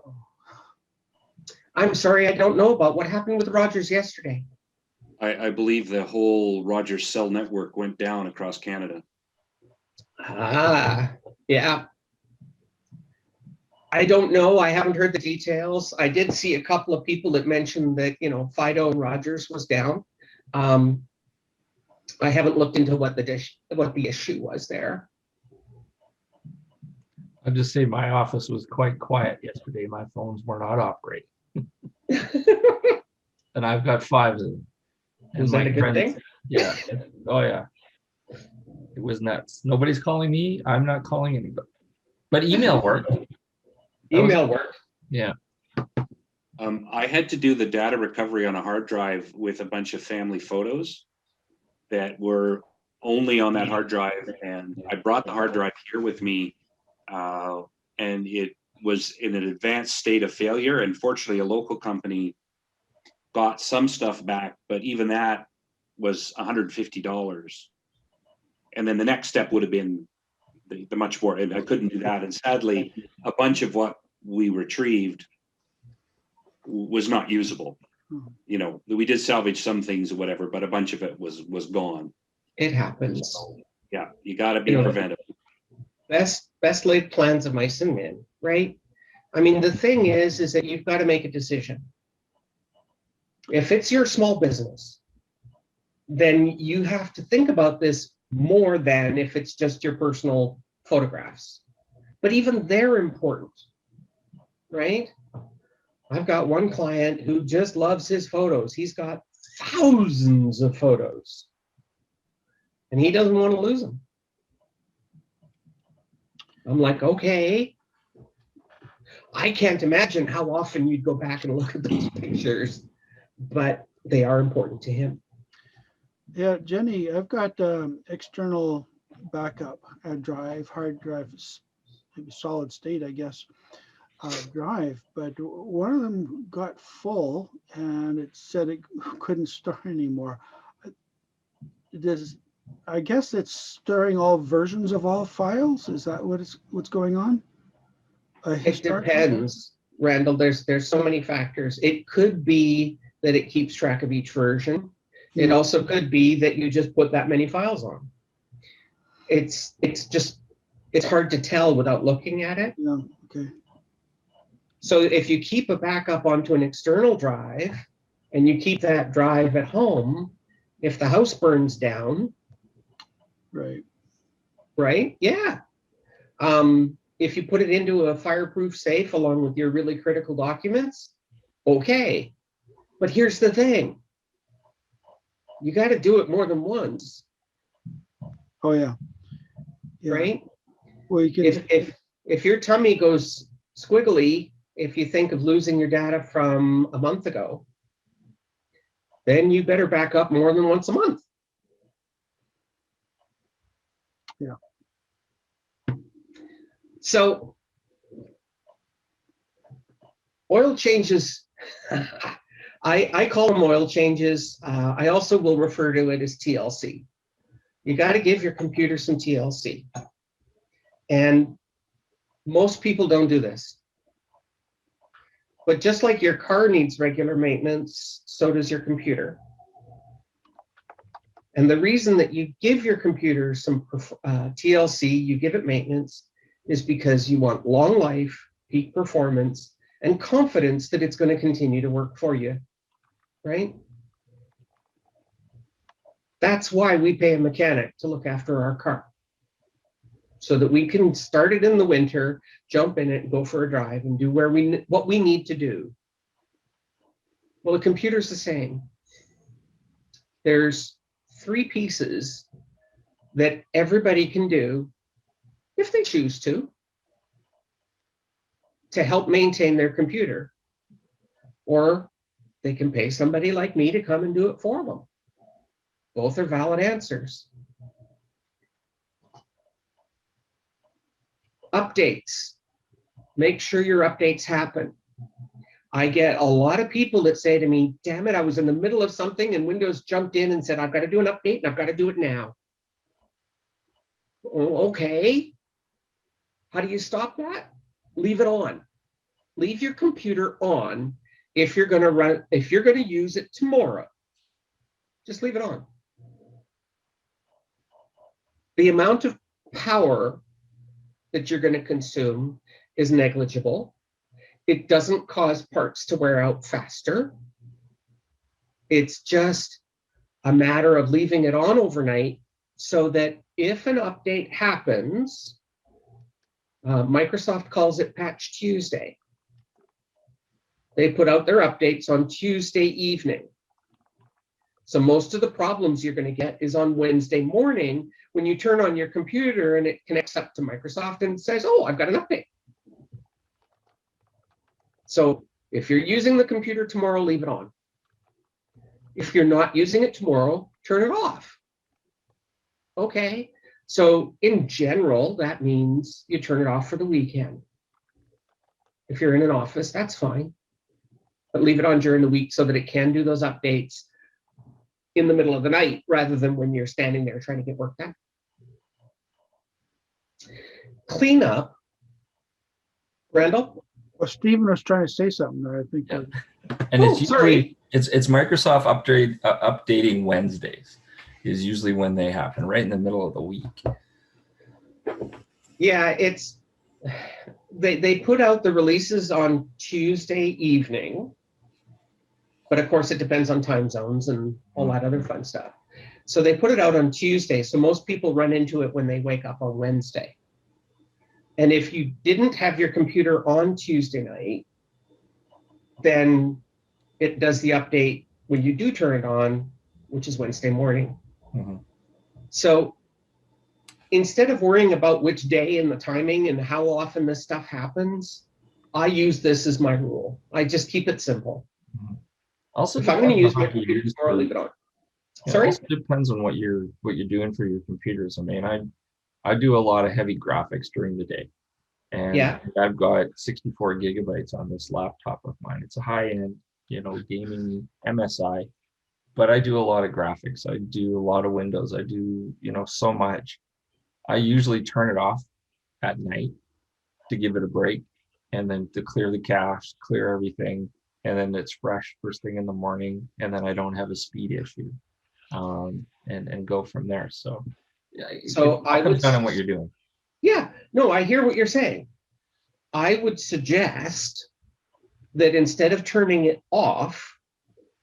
S6: I'm sorry, I don't know about what happened with Rogers yesterday.
S3: I believe the whole Rogers cell network went down across Canada.
S6: Ah, yeah. I don't know. I haven't heard the details. I did see a couple of people that mentioned that, you know, Fido and Rogers was down. I haven't looked into what the issue was there.
S5: I'll just say my office was quite quiet yesterday. My phones were not operating. And I've got 5 of them. And
S6: Is that a good thing?
S5: Yeah. Oh yeah. It was nuts. Nobody's calling me. I'm not calling anybody. But email worked.
S6: Email work.
S5: Yeah.
S3: I had to do the data recovery on a hard drive with a bunch of family photos that were only on that hard drive. And I brought the hard drive here with me, and it was in an advanced state of failure. And fortunately, a local company got some stuff back, but even that was $150. And then the next step would have been the much more, and I couldn't do that. And sadly, a bunch of what we retrieved was not usable. You know, we did salvage some things or whatever, but a bunch of it was gone.
S6: It happens.
S3: Yeah, you got to be preventive.
S6: Best laid plans of mice and men, right? I mean, the thing is that you've got to make a decision. If it's your small business, then you have to think about this more than if it's just your personal photographs. But even they're important, right? I've got one client who just loves his photos. He's got thousands of photos, and he doesn't want to lose them. I'm like, okay. I can't imagine how often you'd go back and look at those pictures, but they are important to him.
S1: Yeah, Jenny, I've got external backup drive, hard drive, maybe solid state, I guess, drive, but one of them got full and it said it couldn't store anymore. I guess it's storing all versions of all files. Is that what's going on?
S6: It depends, Randall. There's so many factors. It could be that it keeps track of each version. It also could be that you just put that many files on. It's hard to tell without looking at it.
S1: Yeah, okay.
S6: So if you keep a backup onto an external drive and you keep that drive at home, if the house burns down, right? Yeah. If you put it into a fireproof safe along with your really critical documents, okay. But here's the thing. You got to do it more than once.
S1: Oh yeah.
S6: Right?
S1: Well, you can.
S6: If your tummy goes squiggly, if you think of losing your data from a month ago, then you better back up more than once a month.
S1: Yeah.
S6: So oil changes, I call them oil changes. I also will refer to it as TLC. You got to give your computer some TLC. And most people don't do this. But just like your car needs regular maintenance, so does your computer. And the reason that you give your computer some TLC, you give it maintenance, is because you want long life, peak performance, and confidence that it's going to continue to work for you, right? That's why we pay a mechanic to look after our car, so that we can start it in the winter, jump in it, and go for a drive and do what we need to do. Well, the computer's the same. There's 3 pieces that everybody can do, if they choose to help maintain their computer. Or they can pay somebody like me to come and do it for them. Both are valid answers. Updates. Make sure your updates happen. I get a lot of people that say to me, damn it, I was in the middle of something and Windows jumped in and said, I've got to do an update and I've got to do it now. Oh, okay. How do you stop that? Leave it on. Leave your computer on if you're going to use it tomorrow. Just leave it on. The amount of power that you're going to consume is negligible. It doesn't cause parts to wear out faster. It's just a matter of leaving it on overnight so that if an update happens, Microsoft calls it Patch Tuesday. They put out their updates on Tuesday evening. So most of the problems you're going to get is on Wednesday morning when you turn on your computer and it connects up to Microsoft and says, oh, I've got an update. So if you're using the computer tomorrow, leave it on. If you're not using it tomorrow, turn it off. Okay. So in general, that means you turn it off for the weekend. If you're in an office, that's fine. But leave it on during the week so that it can do those updates in the middle of the night rather than when you're standing there trying to get work done. Clean up. Randall?
S1: Well, Stephen was trying to say something there. I think.
S5: Yeah. And it's usually it's Microsoft updating Wednesdays is usually when they happen, right in the middle of the week.
S6: Yeah, it's they put out the releases on Tuesday evening, but of course it depends on time zones and all that other fun stuff. So they put it out on Tuesday, so most people run into it when they wake up on Wednesday. And if you didn't have your computer on Tuesday night, then it does the update when you do turn it on, which is Wednesday morning.
S5: Mm-hmm.
S6: So instead of worrying about which day and the timing and how often this stuff happens, I use this as my rule. I just keep it simple.
S5: Mm-hmm. Also,
S6: if I'm going to use my computer tomorrow, I'll leave it on. Sorry?
S5: It also depends on what you're doing for your computers. I mean, I do a lot of heavy graphics during the day. And
S6: yeah.
S5: I've got 64 gigabytes on this laptop of mine. It's a high-end, gaming MSI, but I do a lot of graphics. I do a lot of Windows. I do, so much. I usually turn it off at night to give it a break and then to clear the cache, clear everything. And then it's fresh first thing in the morning. And then I don't have a speed issue and go from there. So
S6: I would
S5: depend on what you're doing.
S6: Yeah, no, I hear what you're saying. I would suggest that instead of turning it off,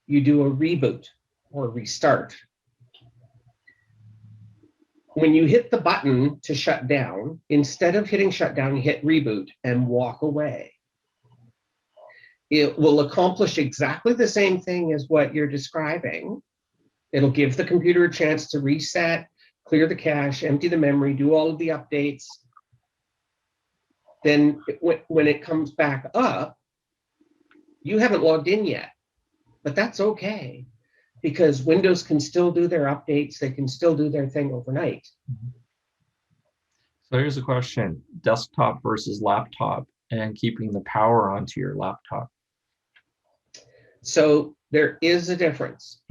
S6: you do a reboot or restart. When you hit the button to shut down, instead of hitting shut down, you hit reboot and walk away. It will accomplish exactly the same thing as what you're describing. It'll give the computer a chance to reset, clear the cache, empty the memory, do all of the updates. Then when it comes back up, you haven't logged in yet, but that's okay because Windows can still do their updates. They can still do their thing overnight.
S5: So here's a question: desktop versus laptop and keeping the power onto your laptop.
S6: So there is a difference.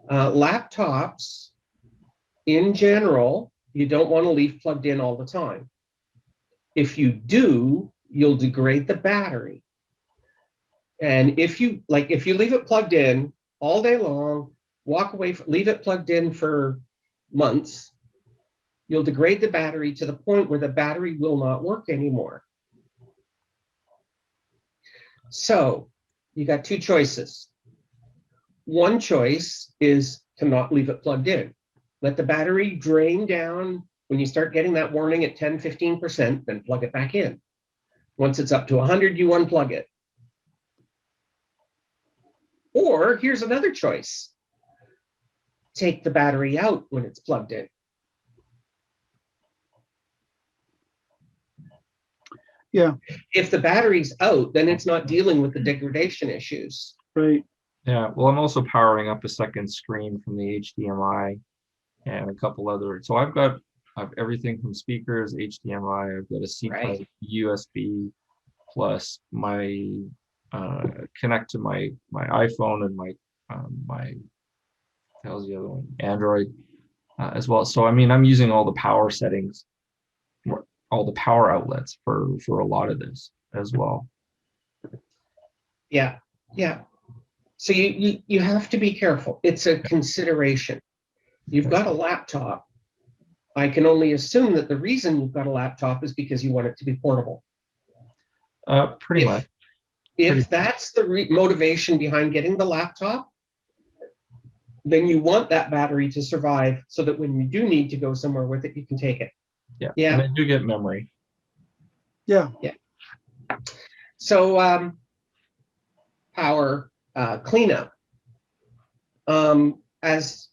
S6: Laptops, in general, you don't want to leave plugged in all the time. If you do, you'll degrade the battery. And if you leave it plugged in all day long, walk away, leave it plugged in for months, you'll degrade the battery to the point where the battery will not work anymore. So you got two choices. One choice is to not leave it plugged in. Let the battery drain down. When you start getting that warning at 10, 15%, then plug it back in. Once it's up to 100, you unplug it. Or here's another choice. Take the battery out when it's plugged in.
S1: Yeah.
S6: If the battery's out, then it's not dealing with the degradation issues.
S1: Right.
S5: Yeah. Well, I'm also powering up a second screen from the HDMI and a couple other. So I've got I have everything from speakers, HDMI. I've got a C
S6: Right.
S5: type, USB, plus my connect to my iPhone and my how's the other one, Android as well. So I mean, I'm using all the power settings, all the power outlets for a lot of this as well.
S6: Yeah, yeah. So you have to be careful. It's a consideration. You've got a laptop. I can only assume that the reason you've got a laptop is because you want it to be portable.
S5: Pretty much.
S6: If that's the motivation behind getting the laptop, then you want that battery to survive so that when you do need to go somewhere with it, you can take it.
S5: Yeah.
S6: Yeah.
S5: And I do get memory.
S1: Yeah.
S6: So power cleanup. As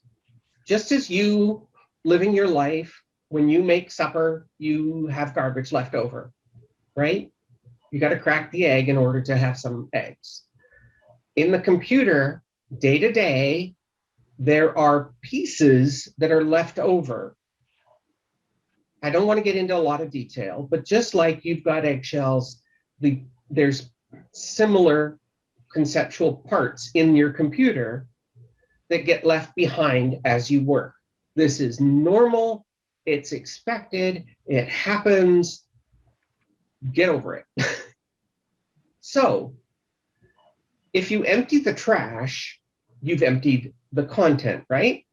S6: you living your life, when you make supper, you have garbage left over, right? You got to crack the egg in order to have some eggs. In the computer, day to day, there are pieces that are left over. I don't want to get into a lot of detail, but just like you've got eggshells, there's similar conceptual parts in your computer that get left behind as you work. This is normal. It's expected. It happens. Get over it. So if you empty the trash, you've emptied the content, right?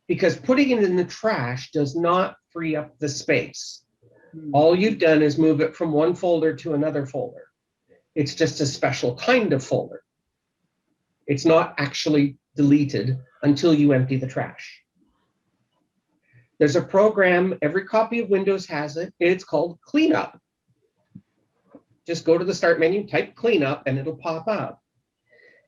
S6: Because putting it in the trash does not free up the space. All you've done is move it from one folder to another folder. It's just a special kind of folder. It's not actually deleted until you empty the trash. There's a program, every copy of Windows has it. It's called Cleanup. Just go to the start menu, type Cleanup, and it'll pop up.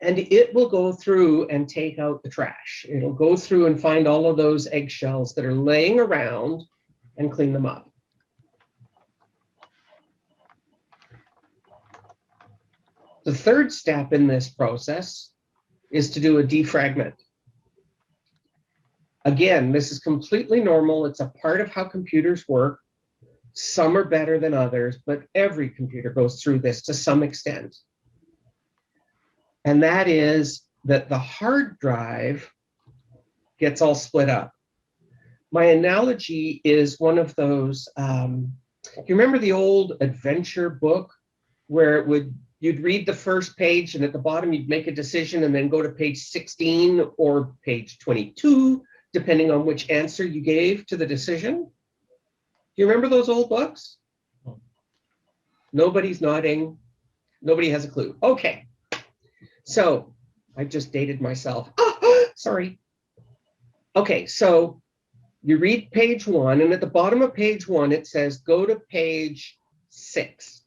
S6: And it will go through and take out the trash. It'll go through and find all of those eggshells that are laying around and clean them up. The third step in this process is to do a defragment. Again, this is completely normal. It's a part of how computers work. Some are better than others, but every computer goes through this to some extent. And that is that the hard drive gets all split up. My analogy is one of those, you remember the old adventure book where you'd read the first page and at the bottom you'd make a decision and then go to page 16 or page 22, depending on which answer you gave to the decision? Do you remember those old books? Nobody's nodding. Nobody has a clue. Okay. So I just dated myself. Sorry. Okay, so you read page 1, and at the bottom of page 1, it says, go to page 6.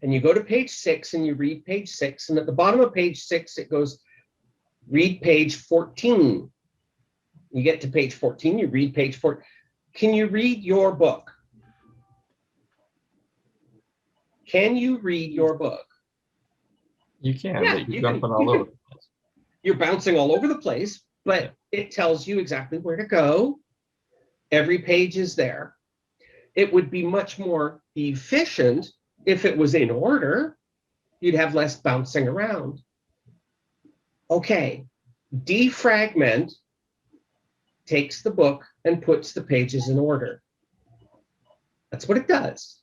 S6: And you go to page 6 and you read page 6. And at the bottom of page 6, it goes, read page 14. You get to page 14, you read page 14. Can you read your book? Can you read your book?
S5: You can,
S6: Yeah,
S5: but you're
S6: you
S5: jumping
S6: can-
S5: all
S6: you
S5: over.
S6: can- You're bouncing all over the place, but it tells you exactly where to go. Every page is there. It would be much more efficient if it was in order. You'd have less bouncing around. Okay, defragment takes the book and puts the pages in order. That's what it does.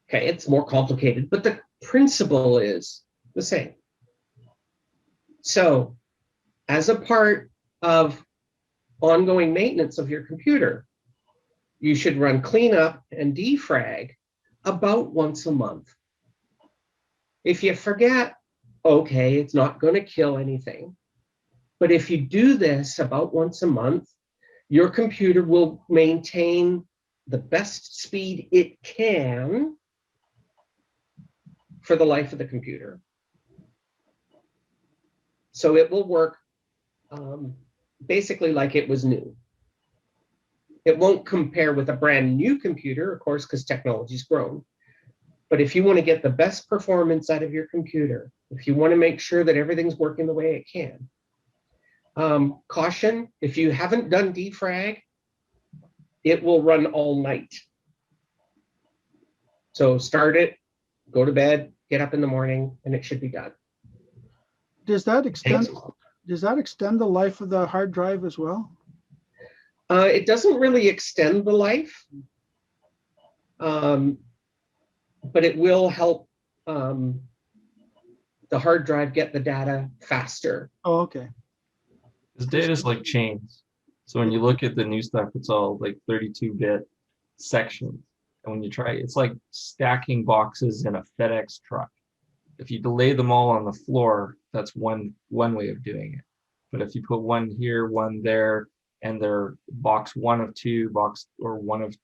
S6: Okay, it's more complicated, but the principle is the same. So, as a part of ongoing maintenance of your computer, you should run cleanup and defrag about once a month. If you forget, okay, it's not going to kill anything. But if you do this about once a month, your computer will maintain the best speed it can for the life of the computer. So it will work basically like it was new. It won't compare with a brand new computer, of course, because technology's grown. But if you want to get the best performance out of your computer, if you want to make sure that everything's working the way it can, caution, if you haven't done defrag, it will run all night. So start it, go to bed, get up in the morning, and it should be done.
S1: Does that extend,
S6: Thanks.
S1: does that extend the life of the hard drive as well?
S6: It doesn't really extend the life, but it will help the hard drive get the data faster.
S1: Oh, okay.
S5: This data is like chains. So when you look at the new stuff, it's all like 32-bit sections. And when you try, it's like stacking boxes in a FedEx truck. If you lay them all on the floor, that's one way of doing it. But if you put one here, one there, and they're box 1 of 2, or 1 of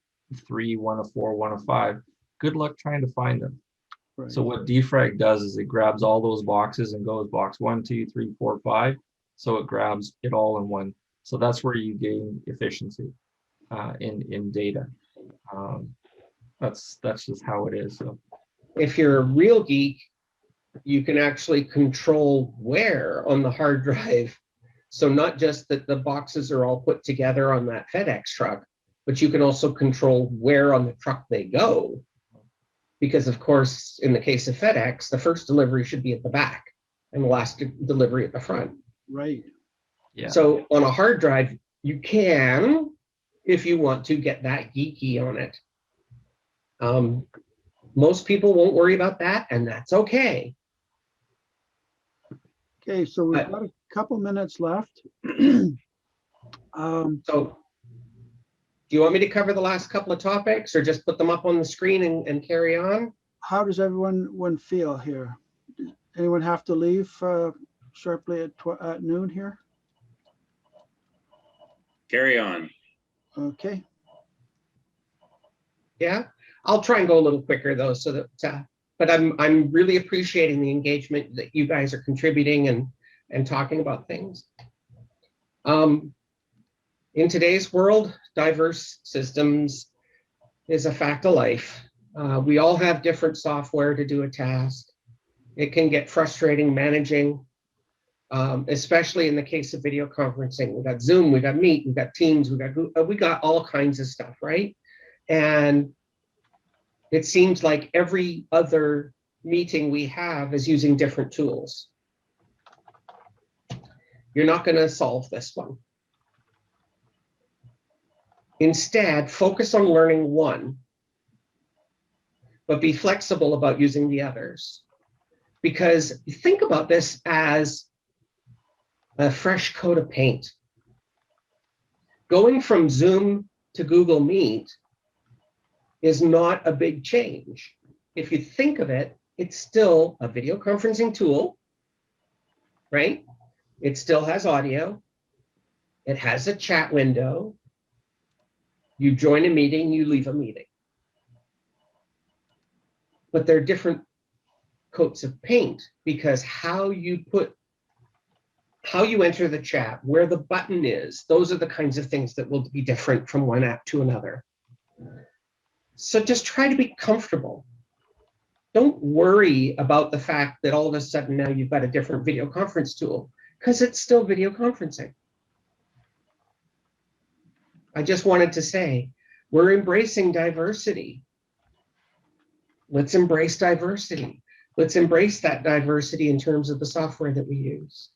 S5: 3, 1 of 4, 1 of 5, good luck trying to find them.
S1: Right.
S5: So what defrag does is it grabs all those boxes and goes box 1, 2, 3, 4, 5. So it grabs it all in one. So that's where you gain efficiency in data. That's just how it is. So
S6: If you're a real geek, you can actually control where on the hard drive. So not just that the boxes are all put together on that FedEx truck, but you can also control where on the truck they go. Because of course, in the case of FedEx, the first delivery should be at the back and the last delivery at the front.
S1: Right.
S5: yeah.
S6: So on a hard drive, you can, if you want to, get that geeky on it. Most people won't worry about that, and that's okay.
S1: Okay, so we've got a couple minutes left.
S6: So do you want me to cover the last couple of topics or just put them up on the screen and carry on?
S1: How does everyone feel here? Does anyone have to leave sharply at noon here?
S3: Carry on.
S1: Okay.
S6: Yeah, I'll try and go a little quicker though, so that but I'm really appreciating the engagement that you guys are contributing and talking about things. In today's world, diverse systems is a fact of life. We all have different software to do a task. It can get frustrating managing, especially in the case of video conferencing. We got Zoom, we got Meet, we got Teams, we got all kinds of stuff, right? And it seems like every other meeting we have is using different tools. You're not going to solve this one. Instead, focus on learning one, but be flexible about using the others. Because think about this as a fresh coat of paint. Going from Zoom to Google Meet is not a big change. If you think of it, it's still a video conferencing tool, right? It still has audio. It has a chat window. You join a meeting, you leave a meeting. But they're different coats of paint because how you enter the chat, where the button is, those are the kinds of things that will be different from one app to another. So just try to be comfortable. Don't worry about the fact that all of a sudden now you've got a different video conference tool, because it's still video conferencing. I just wanted to say, we're embracing diversity. Let's embrace diversity. Let's embrace that diversity in terms of the software that we use.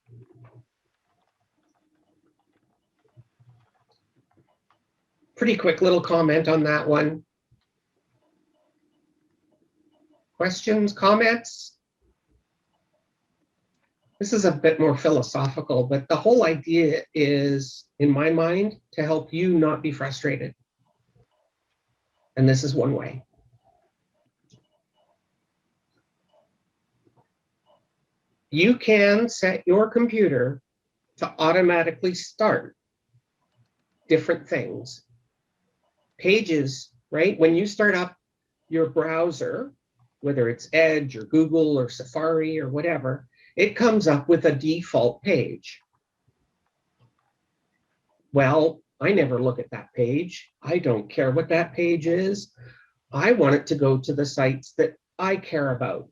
S6: Pretty quick little comment on that one. Questions, comments? This is a bit more philosophical, but the whole idea is, in my mind, to help you not be frustrated. And this is one way. You can set your computer to automatically start different things. Pages, right? When you start up your browser, whether it's Edge or Google or Safari or whatever, it comes up with a default page. Well, I never look at that page. I don't care what that page is. I want it to go to the sites that I care about.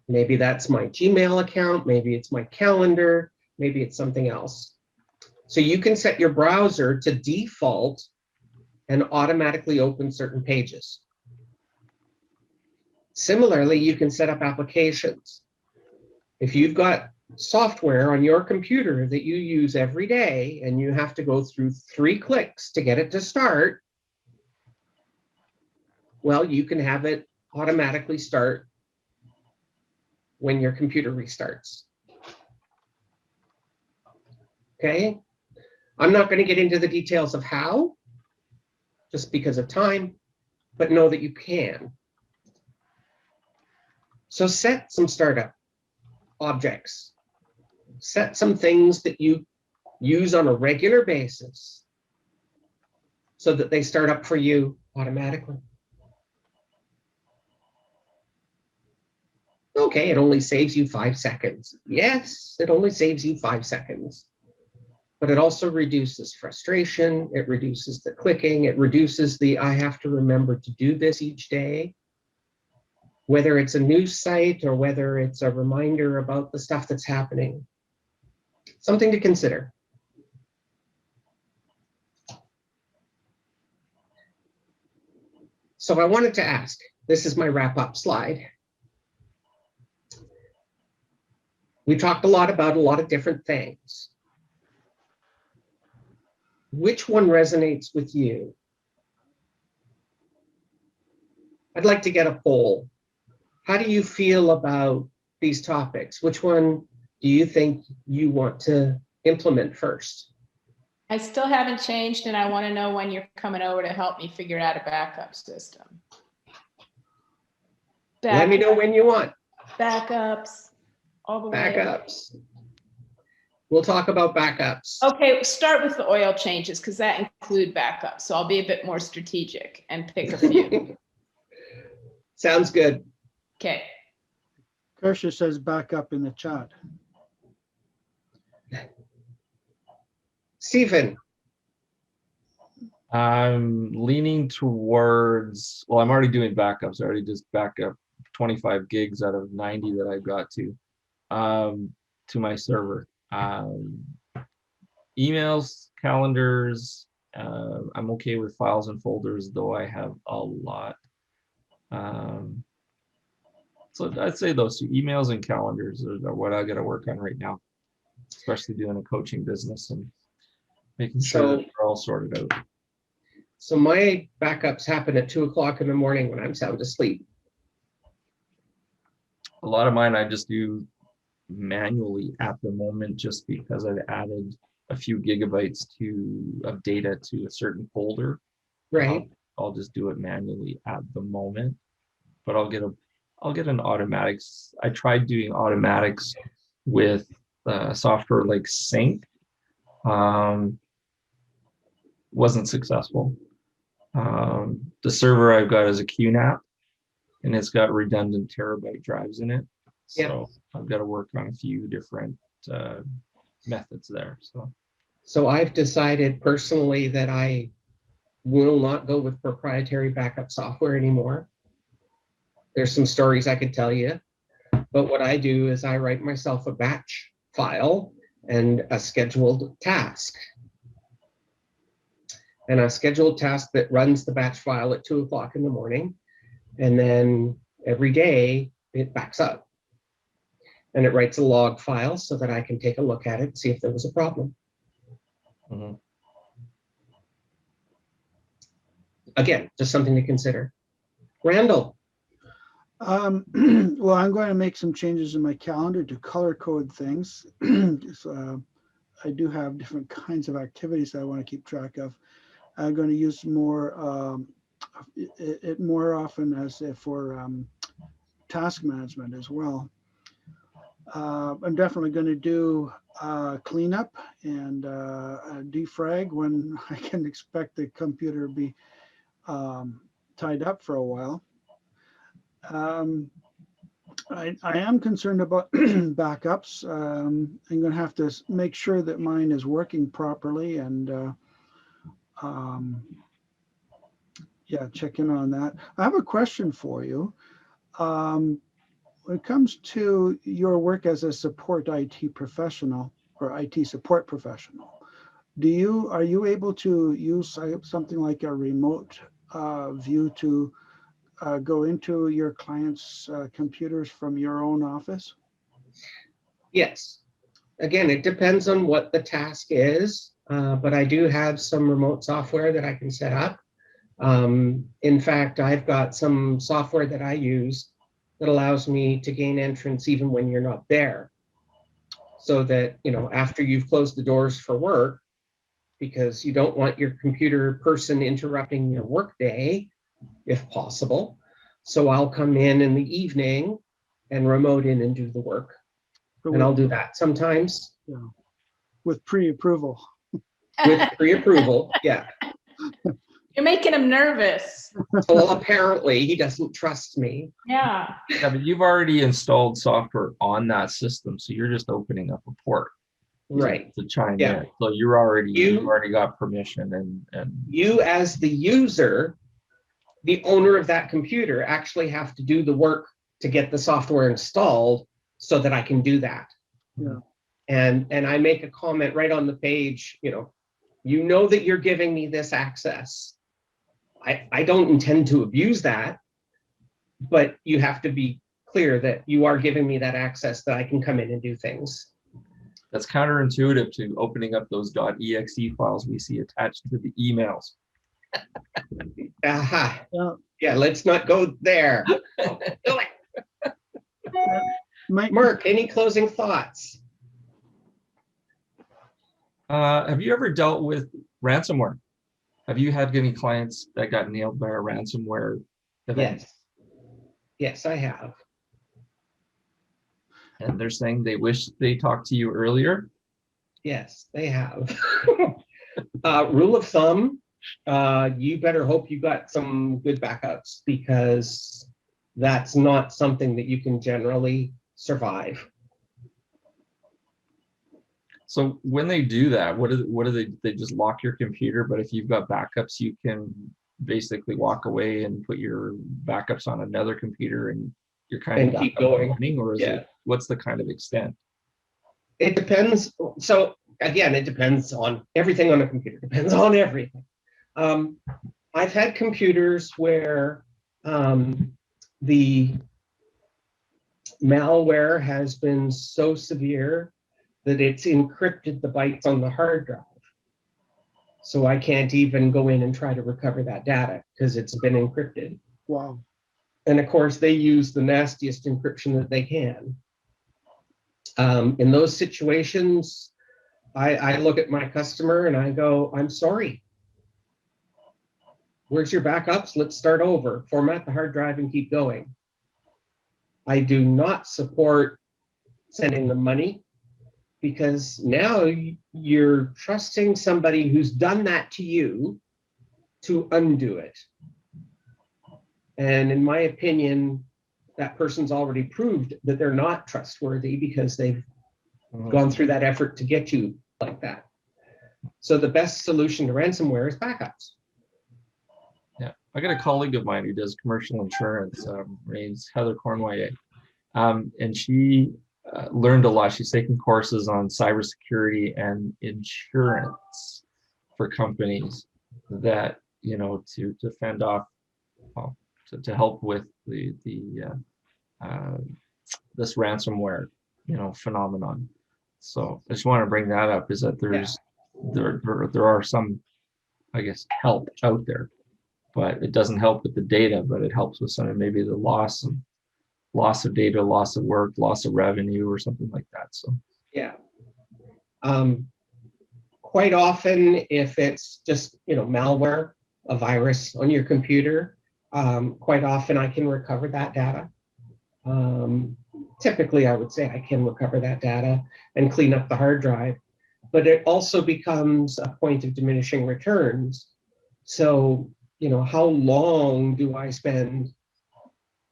S6: Maybe that's my Gmail account, maybe it's my calendar, maybe it's something else. So you can set your browser to default and automatically open certain pages. Similarly, you can set up applications. If you've got software on your computer that you use every day and you have to go through 3 clicks to get it to start, well, you can have it automatically start when your computer restarts. Okay, I'm not going to get into the details of how, just because of time, but know that you can. So set some startup objects. Set some things that you use on a regular basis so that they start up for you automatically. Okay, it only saves you 5 seconds. Yes, it only saves you 5 seconds. But it also reduces frustration. It reduces the clicking. It reduces the, I have to remember to do this each day. Whether it's a news site or whether it's a reminder about the stuff that's happening. Something to consider. So I wanted to ask, this is my wrap-up slide. We talked a lot about a lot of different things. Which one resonates with you? I'd like to get a poll. How do you feel about these topics? Which one do you think you want to implement first?
S2: I still haven't changed, and I want to know when you're coming over to help me figure out a backup system.
S6: Let me know when you want.
S2: Backups, all the way.
S6: Backups. We'll talk about backups.
S2: Okay, start with the oil changes because that include backups. So I'll be a bit more strategic and pick a few.
S6: Sounds good.
S2: Okay.
S1: Kersha says back up in the chat.
S6: Stephen.
S5: I'm leaning towards, well, I'm already doing backups. I already just back up 25 gigs out of 90 that I've got to my server. Emails, calendars, I'm okay with files and folders, though I have a lot. So I'd say those two, emails and calendars, are what I got to work on right now, especially doing a coaching business and making sure that they're all sorted out.
S6: So my backups happen at 2 o'clock in the morning when I'm sound asleep.
S5: A lot of mine I just do manually at the moment, just because I've added a few gigabytes of data to a certain folder.
S6: Right.
S5: I'll just do it manually at the moment, but I'll get an automatics. I tried doing automatics with software like Sync. Wasn't successful. The server I've got is a QNAP, and it's got redundant terabyte drives in it. So I've got to work on a few different methods there.
S6: So I've decided personally that I will not go with proprietary backup software anymore. There's some stories I could tell you, but what I do is I write myself a batch file and a scheduled task. And a scheduled task that runs the batch file at 2 o'clock in the morning. And then every day it backs up. And it writes a log file so that I can take a look at it and see if there was a problem.
S5: Mm-hmm.
S6: Again, just something to consider. Randall.
S1: Well, I'm going to make some changes in my calendar to color code things. So, I do have different kinds of activities that I want to keep track of. I'm going to use more it more often as for task management as well. I'm definitely going to do cleanup and defrag when I can expect the computer to be tied up for a while. I am concerned about backups. I'm going to have to make sure that mine is working properly and check in on that. I have a question for you. When it comes to your work as a support IT professional or IT support professional, Are you able to use something like a remote view to go into your clients' computers from your own office?
S6: Yes. Again, it depends on what the task is, but I do have some remote software that I can set up. In fact, I've got some software that I use that allows me to gain entrance even when you're not there. So that, after you've closed the doors for work, because you don't want your computer person interrupting your work day, if possible. So I'll come in the evening and remote in and do the work. And I'll do that sometimes.
S1: Yeah. With pre-approval.
S6: With pre-approval, yeah.
S2: You're making him nervous.
S6: Well, apparently he doesn't trust me.
S2: Yeah.
S5: Yeah, but you've already installed software on that system, so you're just opening up a port.
S6: Right.
S5: To chime
S6: Yeah.
S5: in. So you've already got permission and
S6: you as the user, the owner of that computer, actually have to do the work to get the software installed so that I can do that.
S1: Yeah.
S6: And I make a comment right on the page, you know that you're giving me this access. I don't intend to abuse that, but you have to be clear that you are giving me that access that I can come in and do things.
S5: that's counterintuitive to opening up those .exe files we see attached to the emails.
S6: Aha.
S1: Yeah.
S6: Yeah, let's not go there. Do it. Mark, any closing thoughts?
S5: Have you ever dealt with ransomware? Have you had any clients that got nailed by a ransomware event?
S6: Yes. Yes, I have.
S5: And they're saying they wish they talked to you earlier?
S6: Yes, they have. Rule of thumb, you better hope you got some good backups, because that's not something that you can generally survive.
S5: So when they do that, what do they just lock your computer? But if you've got backups, you can basically walk away and put your backups on another computer and you're kind of
S6: keep going.
S5: running, or is
S6: Yeah.
S5: it, what's the kind of extent?
S6: It depends. So again, it depends on everything on a computer. Depends on everything. I've had computers where the malware has been so severe that it's encrypted the bytes on the hard drive. So I can't even go in and try to recover that data because it's been encrypted.
S1: Wow.
S6: And of course, they use the nastiest encryption that they can. In those situations, I look at my customer and I go, I'm sorry. Where's your backups? Let's start over. Format the hard drive and keep going. I do not support sending them money, because now you're trusting somebody who's done that to you to undo it. And in my opinion, that person's already proved that they're not trustworthy because they've gone through that effort to get you like that. So the best solution to ransomware is backups.
S5: Yeah, I got a colleague of mine who does commercial insurance. Her name's Heather Cornway, and she learned a lot. She's taken courses on cybersecurity and insurance for companies that, to fend off, well, to help with this ransomware, phenomenon. So I just want to bring that up, is that there are some, I guess, help out there, but it doesn't help with the data, but it helps with some of maybe the loss of data, loss of work, loss of revenue, or something like that. So
S6: yeah. Quite often, if it's just malware, a virus on your computer, quite often I can recover that data. Typically, I would say I can recover that data and clean up the hard drive, but it also becomes a point of diminishing returns. So, how long do I spend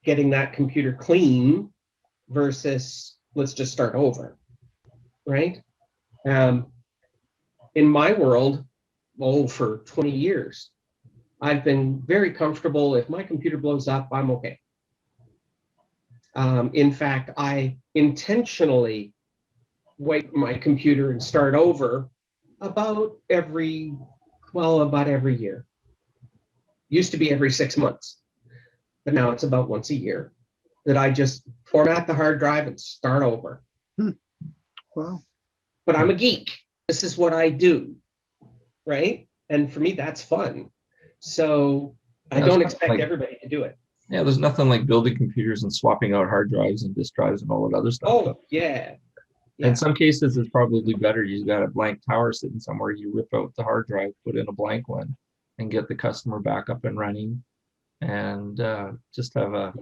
S6: getting that computer clean versus let's just start over, right? In my world, for 20 years, I've been very comfortable. If my computer blows up, I'm okay. In fact, I intentionally wipe my computer and start over About every year. Used to be every 6 months, but now it's about once a year that I just format the hard drive and start over.
S1: Wow.
S6: But I'm a geek. This is what I do, right? And for me, that's fun. So I
S5: Yeah,
S6: don't
S5: it's
S6: expect
S5: like-
S6: everybody to do it.
S5: Yeah, there's nothing like building computers and swapping out hard drives and disk drives and all that other stuff.
S6: Oh, yeah. Yeah.
S5: In some cases, it's probably better. You've got a blank tower sitting somewhere. You rip out the hard drive, put in a blank one, and get the customer back up and running, and just have a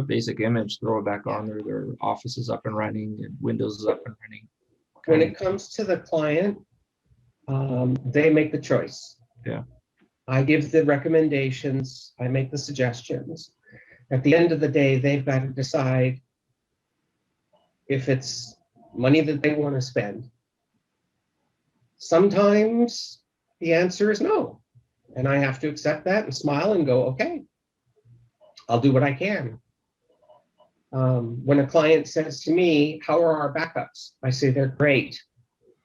S5: basic image. Throw it back on there. Their office is up and running, and Windows is up and running.
S6: When it comes to the client, they make the choice.
S5: Yeah.
S6: I give the recommendations, I make the suggestions. At the end of the day, they've got to decide if it's money that they want to spend. Sometimes the answer is no. And I have to accept that and smile and go, okay, I'll do what I can. When a client says to me, how are our backups? I say, they're great.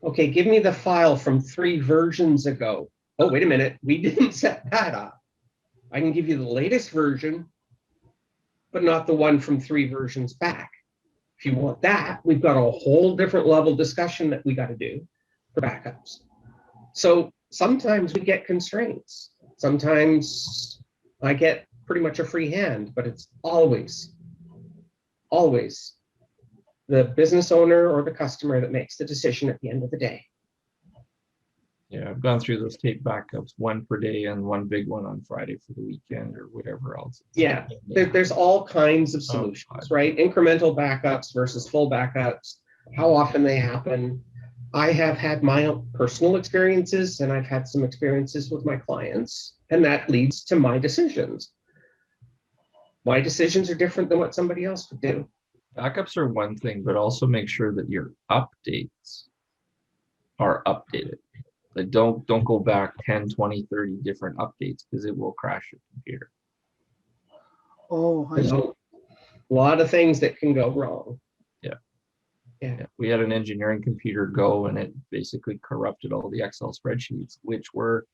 S6: Okay, give me the file from 3 versions ago. Oh, wait a minute, we didn't set that up. I can give you the latest version, but not the one from 3 versions back. If you want that, we've got a whole different level discussion that we got to do for backups. So sometimes we get constraints. Sometimes I get pretty much a free hand, but it's always the business owner or the customer that makes the decision at the end of the day.
S5: Yeah, I've gone through those tape backups, one per day and one big one on Friday for the weekend or whatever else.
S6: Yeah, there's all kinds of solutions, right? Incremental backups versus full backups, how often they happen. I have had my own personal experiences, and I've had some experiences with my clients, and that leads to my decisions. My decisions are different than what somebody else would do.
S5: Backups are one thing, but also make sure that your updates are updated. Like don't go back 10, 20, 30 different updates because it will crash your computer.
S1: Oh, I
S6: There's
S1: see.
S6: a lot of things that can go wrong.
S5: Yeah, we had an engineering computer go and it basically corrupted all the Excel spreadsheets, which were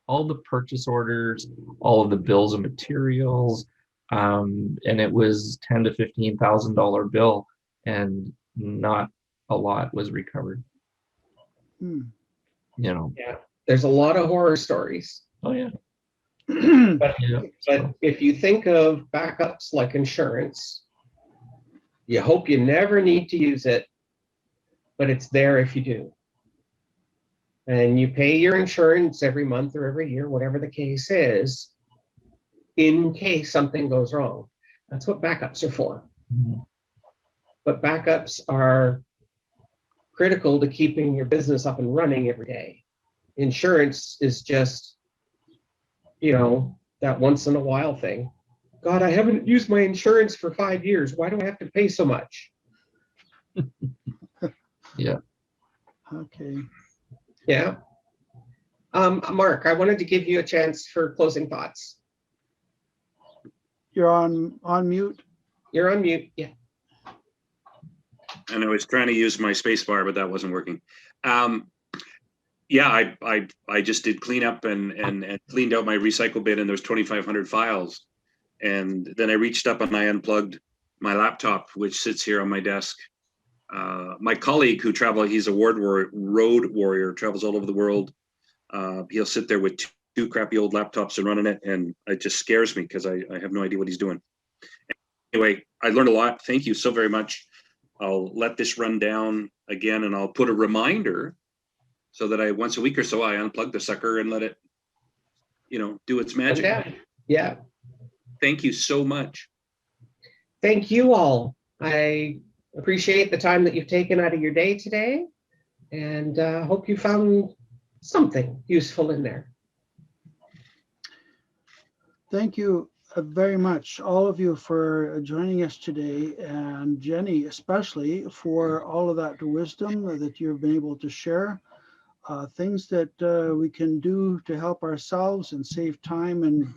S5: all the purchase orders, all of the bills of materials, and it was $10,000 to $15,000 bill, and not a lot was recovered.
S1: Hmm.
S5: Yeah,
S6: There's a lot of horror stories.
S5: oh yeah,
S6: But
S5: yeah.
S6: But if you think of backups like insurance, you hope you never need to use it, but it's there if you do. And you pay your insurance every month or every year, whatever the case is, in case something goes wrong. That's what backups are for.
S5: Mhm.
S6: But backups are critical to keeping your business up and running every day. Insurance is just, that once in a while thing. God, I haven't used my insurance for 5 years. Why do I have to pay so much?
S5: Yeah.
S1: Okay.
S6: Yeah. Mark, I wanted to give you a chance for closing thoughts.
S1: You're on mute.
S6: You're on mute. Yeah.
S3: And I was trying to use my space bar, but that wasn't working. Yeah, I just did clean up and cleaned out my recycle bin, and there's 2,500 files. And then I reached up and I unplugged my laptop, which sits here on my desk. My colleague who he's a road warrior, travels all over the world. He'll sit there with two crappy old laptops and running it, and it just scares me because I have no idea what he's doing. Anyway, I learned a lot. Thank you so very much. I'll let this run down again, and I'll put a reminder so that once a week or so I unplug the sucker and let it, do its magic.
S6: Okay. Yeah.
S3: Thank you so much.
S6: Thank you all. I appreciate the time that you've taken out of your day today, and hope you found something useful in there.
S1: Thank you very much, all of you, for joining us today, and Jenny especially for all of that wisdom that you've been able to share. Things that we can do to help ourselves and save time and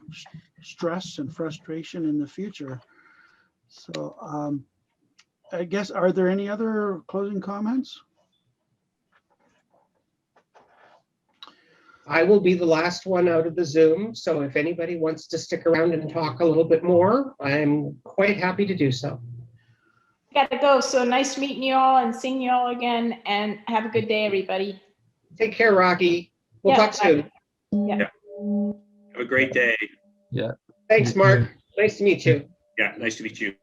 S1: stress and frustration in the future. So I guess, are there any other closing comments?
S6: I will be the last one out of the Zoom. So if anybody wants to stick around and talk a little bit more, I'm quite happy to do so.
S2: Gotta go. So nice meeting you all and seeing you all again, and have a good day, everybody.
S6: Take care, Rocky. We'll
S2: Yeah,
S6: talk soon.
S2: Yeah.
S3: Have a great day.
S5: Yeah.
S6: Thanks, Mark. Nice to meet you.
S3: Yeah, nice to meet you.